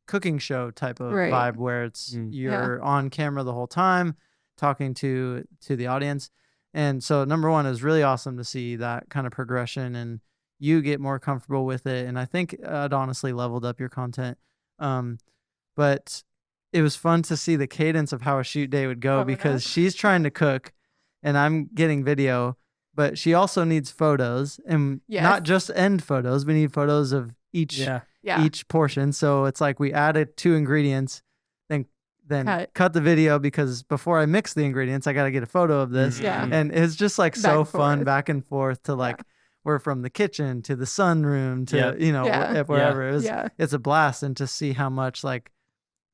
cooking show type of vibe, where it's you're on camera the whole time talking to the audience. And so number one, it was really awesome to see that kind of progression and you get more comfortable with it. And I think it honestly leveled up your content. But it was fun to see the cadence of how a shoot day would go, because she's trying to cook and I'm getting video, but she also needs photos, and not just end photos. We need photos of each portion. So it's like we added 2 ingredients, then then cut the video because before I mix the ingredients, I got to get a photo of this. Yeah. And it's just like so fun back and forth to like, we're from the kitchen to the sunroom to, you know, wherever. It's a blast. And to see how much like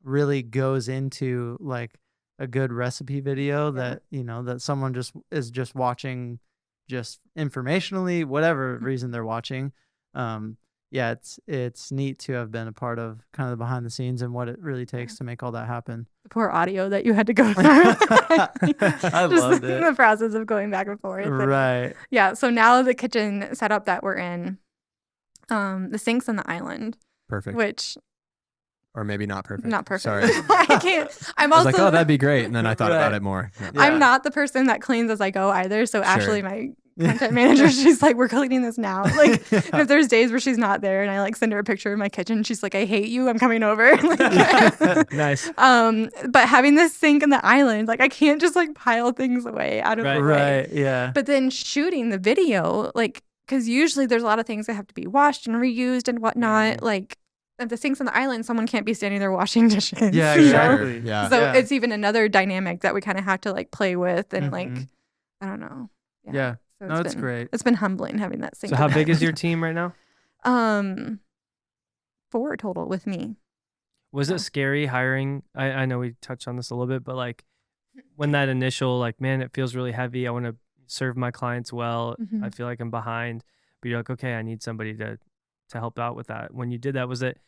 really goes into like a good recipe video that, you know, that someone is just watching just informationally, whatever reason they're watching. It's neat to have been a part of kind of the behind the scenes and what it really takes to make all that happen. The poor audio that you had to go through. I loved it. The process of going back and forth. Right. Yeah. So now the kitchen setup that we're in, the sink's on the island. Perfect. Which. Or maybe not perfect. Not perfect. Sorry. I can't. I was like, oh, that'd be great. And then I thought about it more. Yeah. I'm not the person that cleans as I go either. So Ashley, my content manager, she's like, we're cleaning this now. Like, and if there's days where she's not there and I like send her a picture of my kitchen, she's like, I hate you. I'm coming over. Like, nice. But having this sink in the island, like I can't just like pile things away out of the way. Right. Yeah. But then shooting the video, like, because usually there's a lot of things that have to be washed and reused and whatnot. Like, if the sink's on the island, someone can't be standing there washing dishes. Yeah, exactly. Yeah. So it's even another dynamic that we kind of have to like play with and like, I don't know. Yeah. So it's great. It's been humbling having that sink. So how big is your team right now? 4 total with me. Was it scary hiring? I know we touched on this a little bit, but like when that initial like, man, it feels really heavy. I want to serve my clients well. I feel like I'm behind, but you're like, okay, I need somebody to help out with that. When you did that, was it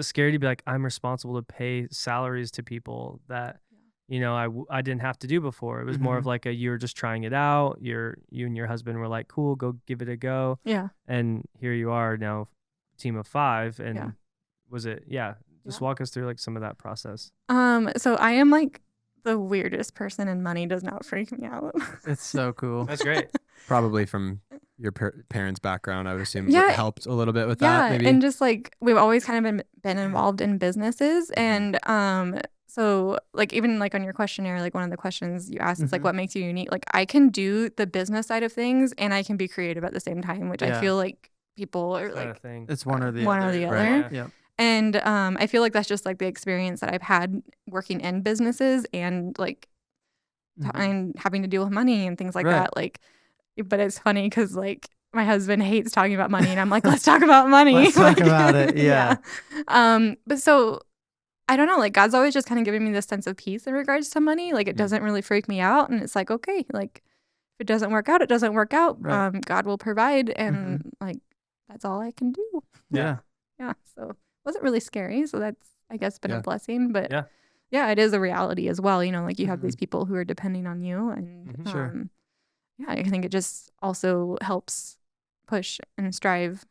scary to be like, I'm responsible to pay salaries to people that, you know, I didn't have to do before? It was more of like you were just trying it out. You and your husband were like, cool, go give it a go. Yeah. And here you are now, team of 5. And was it, just walk us through like some of that process. So I am like the weirdest person and money does not freak me out. It's so cool. That's great. Probably from your parents' background, I would assume it helped a little bit with that. Maybe. And just like we've always kind of been involved in businesses, and so like even like on your questionnaire, like one of the questions you asked is like what makes you unique. Like I can do the business side of things and I can be creative at the same time, which I feel like people are like it's one or the other. Right? Yeah. And I feel like that's just like the experience that I've had working in businesses and like and having to deal with money and things like that. Like. But it's funny because like my husband hates talking about money and I'm like, let's talk about money. Let's talk about it. Yeah. But so I don't know, like God's always just kind of giving me this sense of peace in regards to money. Like it doesn't really freak me out. And it's like, okay, like if it doesn't work out, it doesn't work out. Right. God will provide. And like, that's all I can do. Yeah. Yeah. So it wasn't really scary. So that's, I guess, been a blessing. But yeah, it is a reality as well. You know, like you have these people who are depending on you and yeah, I think it just also helps push and strive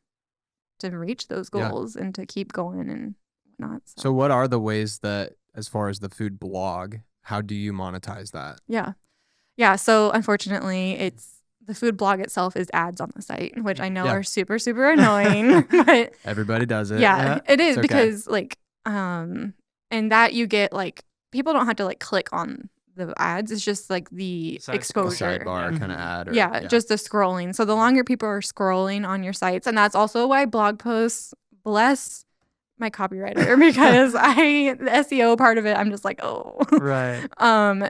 to reach those goals and to keep going and whatnot. So what are the ways that, as far as the food blog, how do you monetize that? Yeah. So unfortunately, it's the food blog itself is ads on the site, which I know are super, super annoying. But everybody does it. Yeah, it is because like, and that you get like, people don't have to like click on the ads. It's just like the exposure. Sidebar kind of ad. Just the scrolling. So the longer people are scrolling on your sites, and that's also why blog posts, bless my copywriter, because the SEO part of it, I'm just like, oh. Right.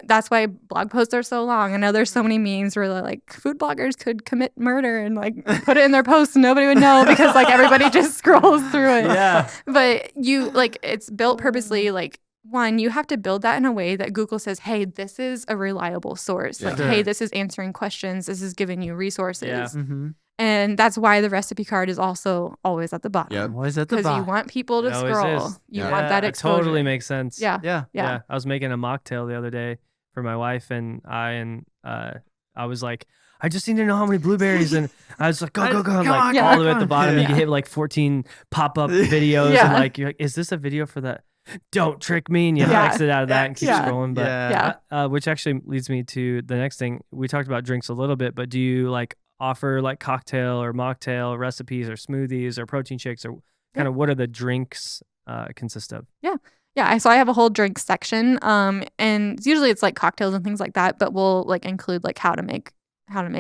That's why blog posts are so long. I know there's so many memes where like food bloggers could commit murder and like put it in their posts and nobody would know because like everybody just scrolls through it. Yeah. But you like, it's built purposely like, one, you have to build that in a way that Google says, hey, this is a reliable source. Like, hey, this is answering questions. This is giving you resources. Yeah. And that's why the recipe card is also always at the bottom. Yeah, always at the bottom. Because you want people to scroll. You want that exposure. It totally makes sense. Yeah. I was making a mocktail the other day for my wife and I was like, I just need to know how many blueberries. And I was like, go. Like all the way at the bottom, you can hit like 14 pop-up videos. And like, you're like, is this a video for that? Don't trick me, and you exit out of that and keep scrolling. But which actually leads me to the next thing. We talked about drinks a little bit, but do you like offer like cocktail or mocktail recipes or smoothies or protein shakes, or kind of what are the drinks consist of? Yeah. So I have a whole drink section, and usually it's like cocktails and things like that, but we'll like include like how to make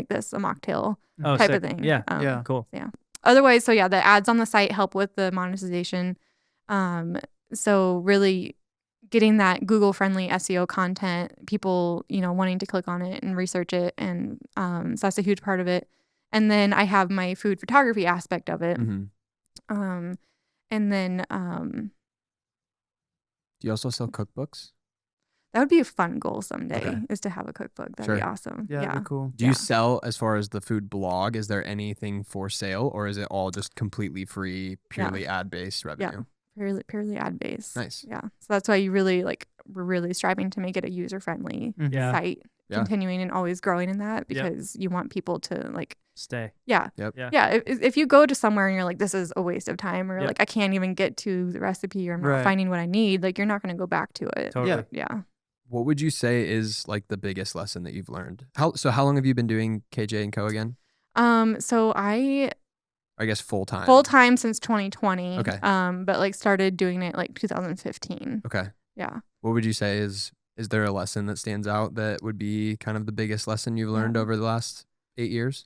this a mocktail type of thing. Yeah. Cool. Yeah. Otherwise, the ads on the site help with the monetization. So really getting that Google friendly SEO content, people, wanting to click on it and research it. And so that's a huge part of it. And then I have my food photography aspect of it. Mm-hmm. And then do you also sell cookbooks? that would be a fun goal someday, is to have a cookbook. That'd be awesome. Yeah, that'd be cool. Do you sell, as far as the food blog, is there anything for sale, or is it all just completely free, purely ad-based revenue? Yeah, purely ad-based. Nice. Yeah. So that's why we're really striving to make it a user-friendly site, continuing and always growing in that, because you want people to stay. Yeah. Yep. Yeah. If you go to somewhere and you're like, this is a waste of time, or like, I can't even get to the recipe, or I'm not finding what I need, like, you're not going to go back to it. Totally. Yeah. What would you say is like the biggest lesson that you've learned? How long have you been doing KJ and Co again? So I guess full time. Full time since 2020. Okay. But started doing it 2015. Okay. Yeah. What would you say is there a lesson that stands out that would be kind of the biggest lesson you've learned over the last 8 years?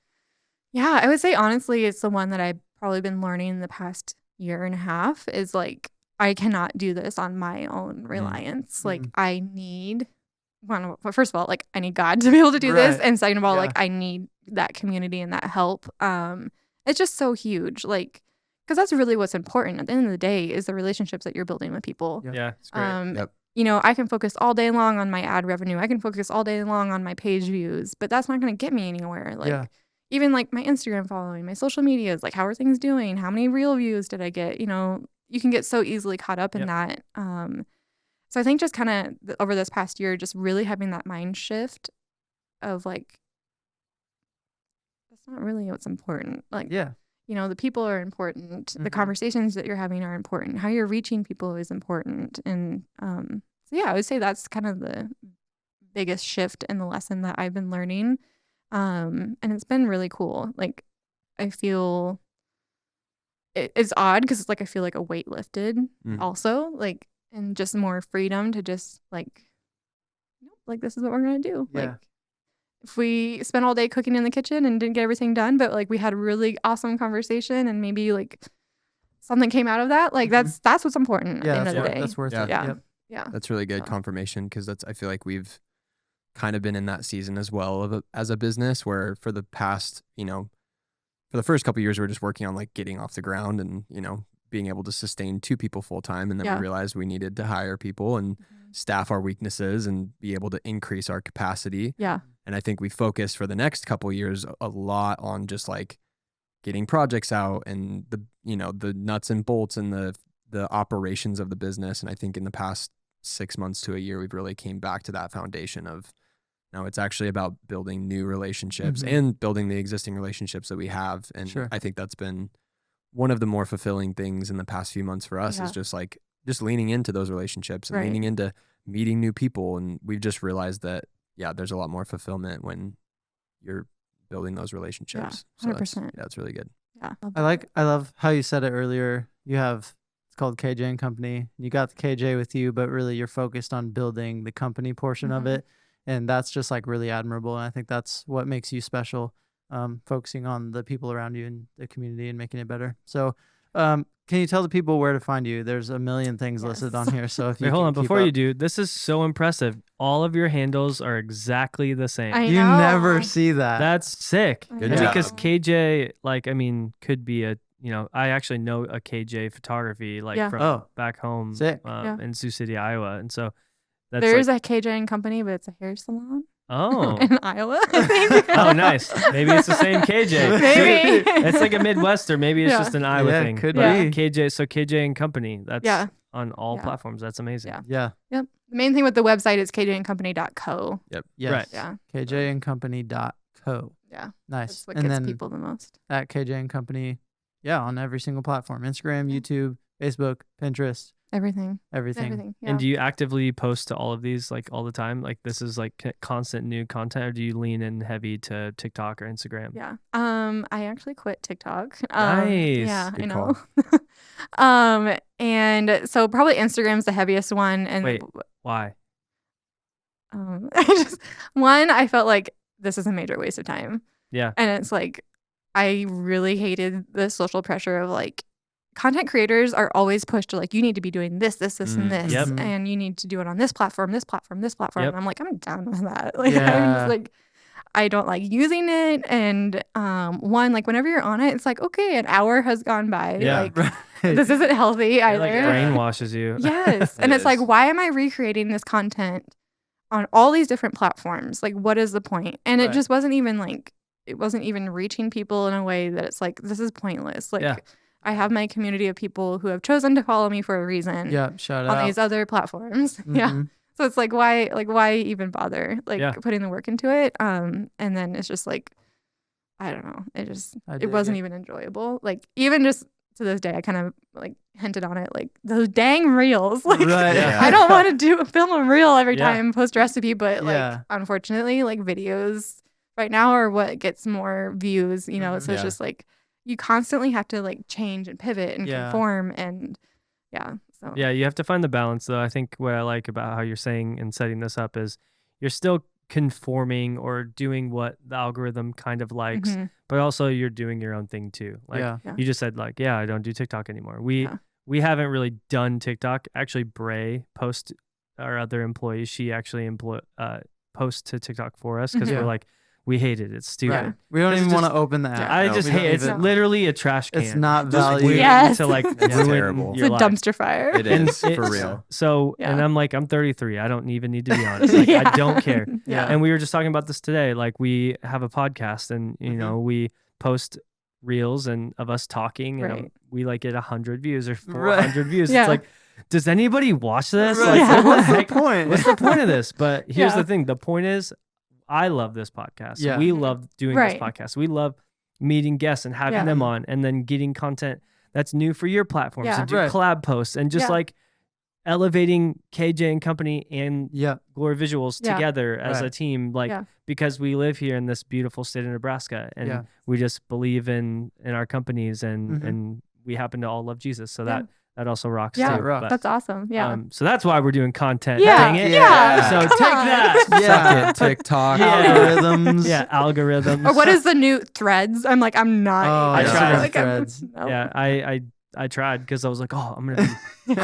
Yeah, I would say honestly, it's the one that I've probably been learning in the past year and a half is I cannot do this on my own reliance. I need, first of all, I need God to be able to do this. And second of all, I need that community and that help. It's just so huge. Because that's really what's important at the end of the day is the relationships that you're building with people. Yeah, it's great. I can focus all day long on my ad revenue. I can focus all day long on my page views, but that's not going to get me anywhere. Even my Instagram following, my social medias, how are things doing? How many reel views did I get? You can get so easily caught up in that. So I think just kind of over this past year, just really having that mind shift of that's not really what's important. The people are important. The conversations that you're having are important. How you're reaching people is important. And so yeah, I would say that's kind of the biggest shift in the lesson that I've been learning. And it's been really cool. I feel it's odd because it's I feel a weight lifted also, and just more freedom to just this is what we're gonna do. If we spent all day cooking in the kitchen and didn't get everything done, but we had a really awesome conversation and maybe something came out of that, that's what's important at the end of the day. That's worth it. Yeah. That's really good confirmation, because I feel like we've kind of been in that season as well as a business where for the past, for the first couple of years, we were just working on getting off the ground and, being able to sustain 2 people full time. And then we realized we needed to hire people and staff our weaknesses and be able to increase our capacity. Yeah. And I think we focused for the next couple of years a lot on just getting projects out and the nuts and bolts and the operations of the business. And I think in the past 6 months to a year, we've really came back to that foundation of, no, it's actually about building new relationships and building the existing relationships that we have. And I think that's been one of the more fulfilling things in the past few months for us is just leaning into those relationships and leaning into meeting new people. And we've just realized that, there's a lot more fulfillment when you're building those relationships. 100%. That's really good. Yeah. I love how you said it earlier. It's called KJ and Company. You got the KJ with you, but really you're focused on building the company portion of it. And that's just really admirable. And I think that's what makes you special, focusing on the people around you and the community and making it better. So can you tell the people where to find you? There's a million things listed on here. So if you hold on, before you do, this is so impressive. All of your handles are exactly the same. I know. You never see that. That's sick. Good job. Because KJ, could be a, I actually know a KJ photography, from back home in Sioux City, Iowa. And so there's a KJ and Company, but it's a hair salon. Oh. In Iowa, I think. Oh, nice. Maybe it's the same KJ. Maybe. It's like a Midwest, or maybe it's just an Iowa thing. Could be. KJ, so KJ and Company. That's on all platforms. That's amazing. Yeah. Yep. The main thing with the website is kjandcompany.co. Yep. Yes. Right. Yeah. kjandcompany.co. Yeah. Nice. That's what gets people the most. At KJ and Company, on every single platform: Instagram, YouTube, Facebook, Pinterest. Everything. Yeah. And do you actively post to all of these all the time? This is constant new content, or do you lean in heavy to TikTok or Instagram? Yeah. I actually quit TikTok. Nice. Yeah, Good I know. And so probably Instagram's the heaviest one. And wait, why? I felt like this is a major waste of time. Yeah. And it's I really hated the social pressure of content creators are always pushed to like, you need to be doing this, and this, Yep. and you need to do it on this platform. Yep. And I'm like, I'm done with that. Like, I'm just like, I don't like using it. And one, like whenever you're on it, it's like, okay, an hour has gone by. Yeah. Like this isn't healthy either. It like brainwashes you. Yes. And it's like, why am I recreating this content on all these different platforms? Like, what is the point? And it just wasn't even like, it wasn't even reaching people in a way that it's like, this is pointless. Like I have my community of people who have chosen to follow me for a reason. Yeah, shout out on these other platforms. Yeah. So it's like, why even bother putting the work into it? And then it's just like, I don't know. It wasn't even enjoyable. Like even just to this day, I kind of like hinted on it, like those dang reels. Like I don't want to film a reel every time, post a recipe, but like unfortunately, like videos right now are what gets more views, you know? So it's just like, you constantly have to like change and pivot and conform and So. Yeah, you have to find the balance, though. I think what I like about how you're saying and setting this up is you're still conforming or doing what the algorithm kind of likes, but also you're doing your own thing too. Like you just said, like, I don't do TikTok anymore. We haven't really done TikTok. Actually, Bray Post, our other employee, she actually posts to TikTok for us because we're like, we hate it. It's stupid. Right. We don't even want to open the app. I just hate it. It's literally a trash can. It's not value. To like it's terrible. It's a dumpster fire. It is for real. So, and I'm like, I'm 33. I don't even need to be honest. Like, I don't care. And we were just talking about this today. Like, we have a podcast, and you know, we post reels and of us talking, and we like get 100 views or 400 views. It's like, does anybody watch this? Like, what's the point? What's the point of this? But here's the thing. The point is, I love this podcast. Yeah. We love doing this podcast. We love meeting guests and having them on, and then getting content that's new for your platforms and do collab posts and just like elevating KJ and Company and Glory Visuals together as a team, like because we live here in this beautiful state of Nebraska, and we just believe in our companies, and we happen to all love Jesus. So that also rocks too. But, that's awesome. Yeah. So that's why we're doing content. Dang it. So take that. Suck it, TikTok. Algorithms. Algorithms. Or what is the new Threads? I'm like, I'm not. I tried like, Threads. I tried because I was like, I'm gonna be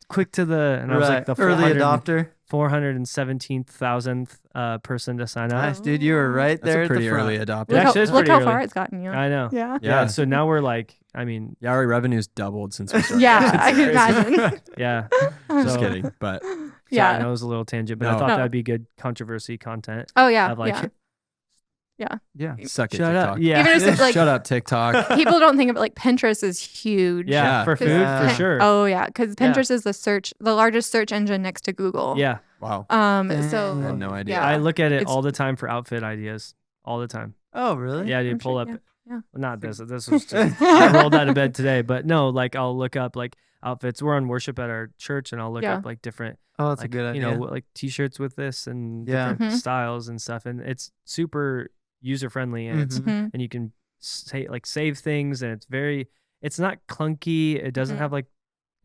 quick to the, and I was like the early adopter. 417,000th person to sign up. Nice, dude. You were right there. That's a pretty early adopter. Look how far it's gotten you. I know. Yeah. So now we're like, I mean, our revenue's doubled since we started. I can imagine. Just kidding, but I know it was a little tangent, but I thought that'd be good controversy content. Oh yeah, Suck it, Shut TikTok. up. Yeah. Even if, like, shut up, TikTok. People don't think of it like Pinterest is huge. Yeah, for food, for sure. Oh yeah, because Pinterest is the largest search engine next to Google. Yeah. Wow. So I had no idea. I look at it all the time for outfit ideas. All the time. Oh really? Yeah, you pull up. Yeah. Well, not this. This was just I rolled out of bed today, but no, like I'll look up like outfits. We're on worship at our church, and I'll look up like different. Oh, that's like, a good idea. You know, like t-shirts with this and different styles and stuff, and it's super user friendly, and it's and you can save things, and it's not clunky. It doesn't have like,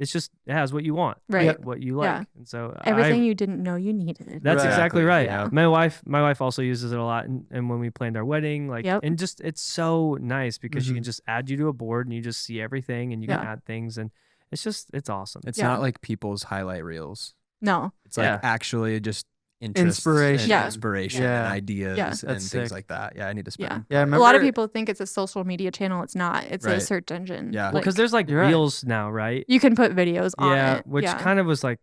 it has what you want, right? What you like, and so everything you didn't know you needed. That's exactly right. Yeah. My wife also uses it a lot, and when we planned our wedding, like, and just it's so nice because you can just add you to a board, and you just see everything, and you can add things, and it's awesome. It's not like people's highlight reels. No, it's like actually just inspiration and ideas and things like that. I need to spend. A lot of people think it's a social media channel. It's not. It's a search engine. Yeah, because there's like reels now, right? You can put videos on it. Which kind of was like,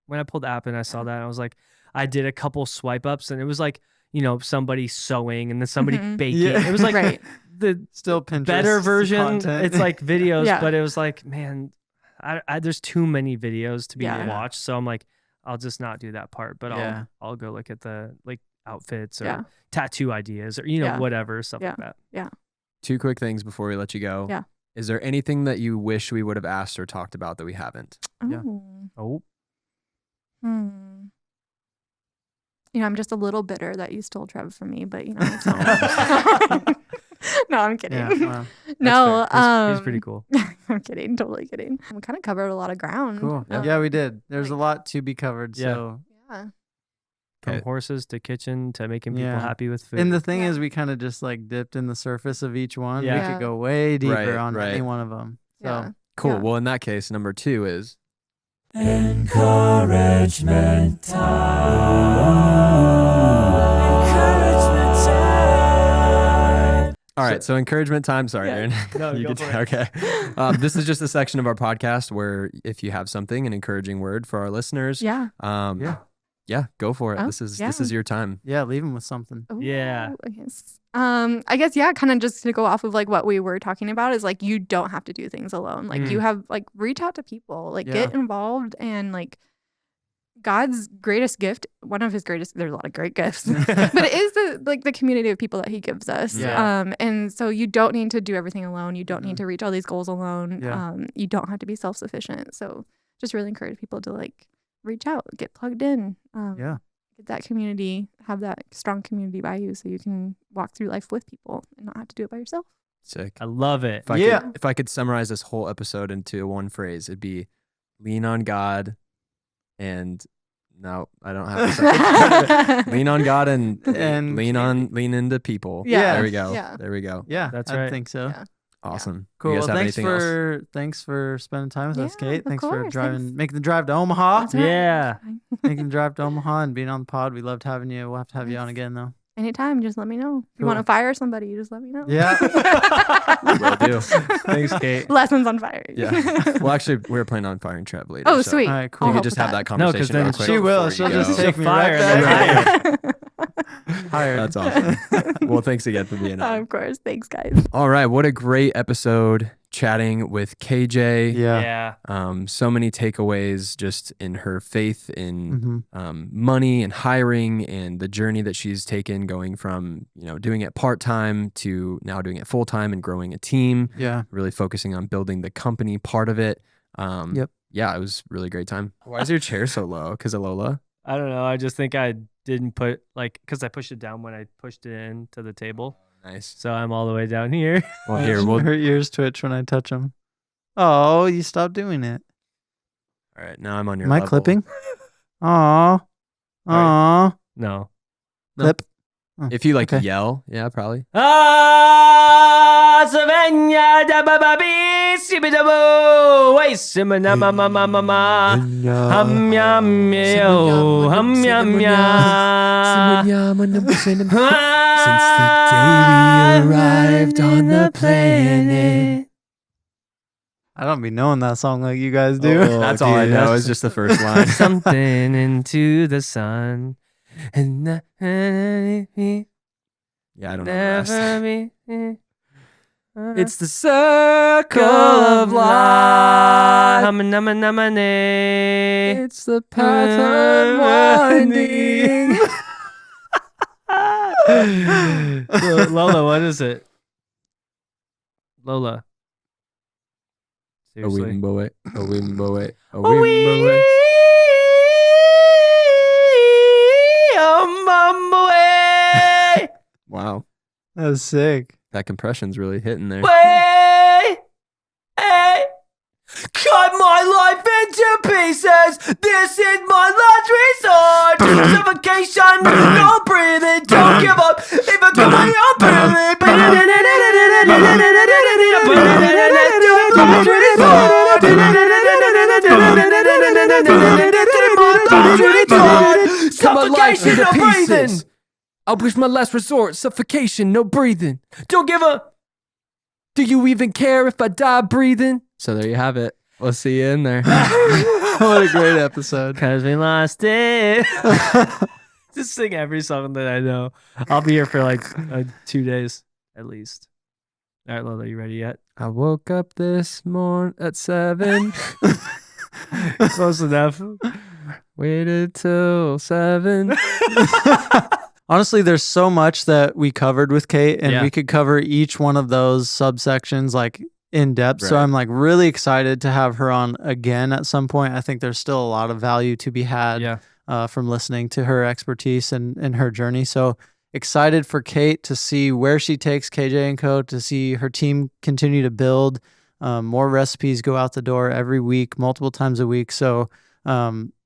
when I pulled the app and I saw that, I was like, I did a couple swipe ups, and it was like, you know, somebody sewing and then somebody baking. It was like the still Pinterest better version. Content. It's like videos, but it was like, man, there's too many videos to be watched, so I'm like, I'll just not do that part, but I'll go look at the like outfits or tattoo ideas or whatever stuff like that. Yeah. Two quick things before we let you go. Yeah. Is there anything that you wish we would have asked or talked about that we haven't? You know, I'm just a little bitter that you stole Trev from me, but you know, it's fine. No, I'm kidding. Yeah, no, he's pretty cool. I'm kidding, totally kidding. We kind of covered a lot of ground. Cool. Yeah, we did. There's a lot to be covered. So from horses to kitchen to making people happy with food. And the thing is, we kind of just like dipped in the surface of each one. We could go way deeper on any one of them. So Cool. Yeah. Well, in that case, number 2 is encouragement time. All right, so encouragement time. Sorry, Yeah. Aaron. No, you go could, for it. okay. This is just a section of our podcast where if you have something, an encouraging word for our listeners, Yeah. yeah, go for it. Oh, This is your time. Yeah, leave them with something. Ooh, Yeah. Yes. I guess, yeah, kind of just to go off of like what we were talking about is like, you don't have to do things alone. Like you have like reach out to people, like get involved, and like God's greatest gift, one of his greatest, there's a lot of great gifts, but it is the community of people that he gives us. Yeah. And so you don't need to do everything alone. You don't need to reach all these goals alone. Yeah. You don't have to be self-sufficient. So just really encourage people to like reach out, get plugged in, get that community, have that strong community by you so you can walk through life with people and not have to do it by yourself. Sick. I love it. If I could summarize this whole episode into one phrase, it'd be lean on God and no, I don't have to say lean on God and lean into people. Yeah. There we go. Yeah. There we go. Yeah, That's I right. think so. Yeah. Awesome. Cool. You guys Well, have anything else? thanks for spending time with us, Yeah, Kate. of Thanks for course. making the drive to Omaha. That's right. Yeah. Making the drive to Omaha and being on the pod. We loved having you. We'll have to have you on again though. Anytime, just let me know. If you Cool. want to fire somebody, you just let me know. Yeah. Will do. Thanks, Kate. Lessons on firing. Yeah. Well, actually, we're planning on firing Trev later. Oh, so sweet. All right, cool. You I'll could help just have with that No, 'cause conversation. then real quick she will. before She'll you just go. take me Fire right and back. then Hired. That's awesome. Well, thanks again for being on. Of course. Thanks, guys. All right. What a great episode chatting with KJ. Yeah. So many takeaways just in her faith in Mm-hmm. money and hiring and the journey that she's taken going from, doing it part-time to now doing it full-time and growing a team, Yeah. really focusing on building the company part of it. Yep. Yeah, it was a really great time. Why is your chair so low? Because of Lola? I don't know. I just think I didn't put because I pushed it down when I pushed it into the table. Nice. So I'm all the way down here. Well, here, Her ears twitch when I touch them. Oh, you stopped doing it. all right, now I'm on your Am I level. clipping? Aw. Aw. No. Clip. If you Okay. yell, yeah, probably. Ah, Savannah, da ba ba bee, sibidabo, wait, simana ma ma ma ma ma, hum yum yo, hum yum ya. Since the day we arrived on the planet. I don't be knowing that song like you guys do. Oh, that's all I know is just the first line. Something into the sun, and Yeah, I don't know the rest. It's the circle of life. It's the path unwinding. Lola, what is it? Lola. Seriously. Wow, That was sick. that compression's really hitting there. Cut my life into pieces. This is my last resort. Suffocation, no breathing. Don't give up. If I do my own breathing. Suffocation, no breathing. I'll push my last resort. Suffocation, no breathing. Don't give up. Do you even care if I die breathing? So there you have it. We'll see you in there. What a great episode. Cause we lost it. Just sing every song that I know. I'll be here for like 2 days at least. All right, Lola, you ready yet? I woke up this morning at 7. Close enough. Waited till 7. Honestly, there's so much that we covered with Kate, and Yeah. we could cover each one of those subsections like in depth. So Right. I'm like really excited to have her on again at some point. I think there's still a lot of value to be had Yeah. from listening to her expertise and her journey. So excited for Kate to see where she takes KJ and Co. to see her team continue to build. More recipes go out the door every week, multiple times a week. So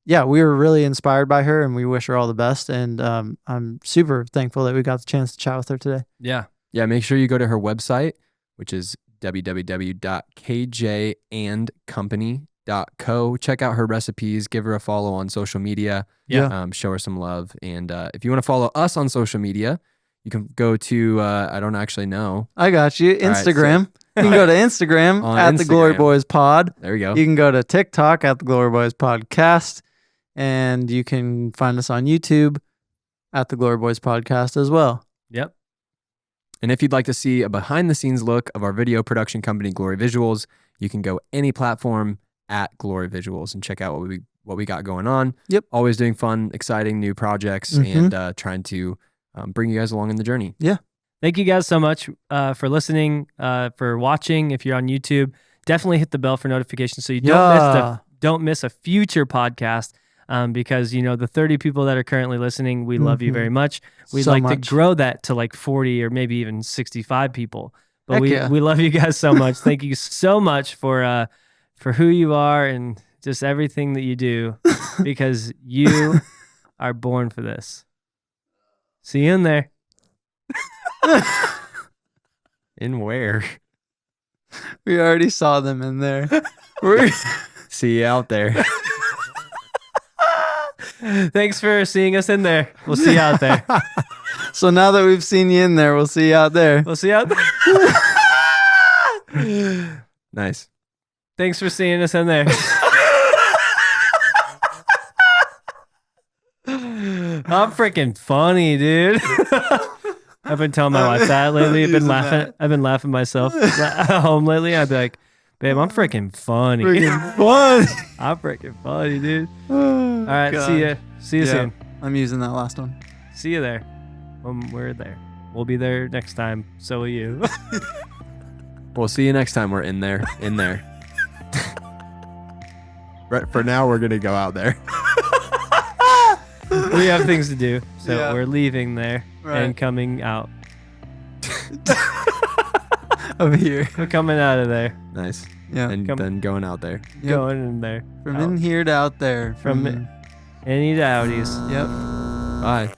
yeah, we were really inspired by her, and we wish her all the best. And I'm super thankful that we got the chance to chat with her today. Yeah. Yeah, make sure you go to her website, which is www.kjandcompany.co. Check out her recipes. Give her a follow on social media. Show her some love. And if you want to follow us on social media, you can go to, I don't actually know. I got you. Instagram. Right, you can go to Instagram at Instagram. The Glory Boys Pod. There you go. You can go to TikTok at the Glory Boys Podcast. And you can find us on YouTube at the Glory Boys Podcast as well. Yep. And if you'd like to see a behind-the-scenes look of our video production company, Glory Visuals, you can go any platform at Glory Visuals and check out what we got going on. Yep. Always doing fun, exciting new projects and trying to bring you guys along in the journey. Yeah. Thank you guys so much for listening, for watching. If you're on YouTube, definitely hit the bell for notifications so you don't miss a future podcast. Because, the 30 people that are currently listening, we love you very much. We'd like to grow that to like 40 or maybe even 65 people. But we love you guys so much. Thank you so much for who you are and just everything that you do because you are born for this. See you in there. In where? We already saw them in there. See you out there. Thanks for seeing us in there. We'll see you out there. So now that we've seen you in there, we'll see you out there. We'll see you out there. Nice. Thanks for seeing us in there. I'm freaking funny, dude. I've been telling my wife that lately. I've been laughing myself at home lately. I'd be like, babe, I'm freaking funny. I'm freaking funny, dude. All right, God. See you soon. I'm using that last one. See you there. We're there. We'll be there next time. So will you. We'll see you next time we're in there. Right, for now, we're going to go out there. We have things to do. So we're leaving there and coming out. Over here. We're coming out of there. Nice. Yeah. And then going out there. Yep. Going in there. From in here to out there. From any to outies. Yep. Bye.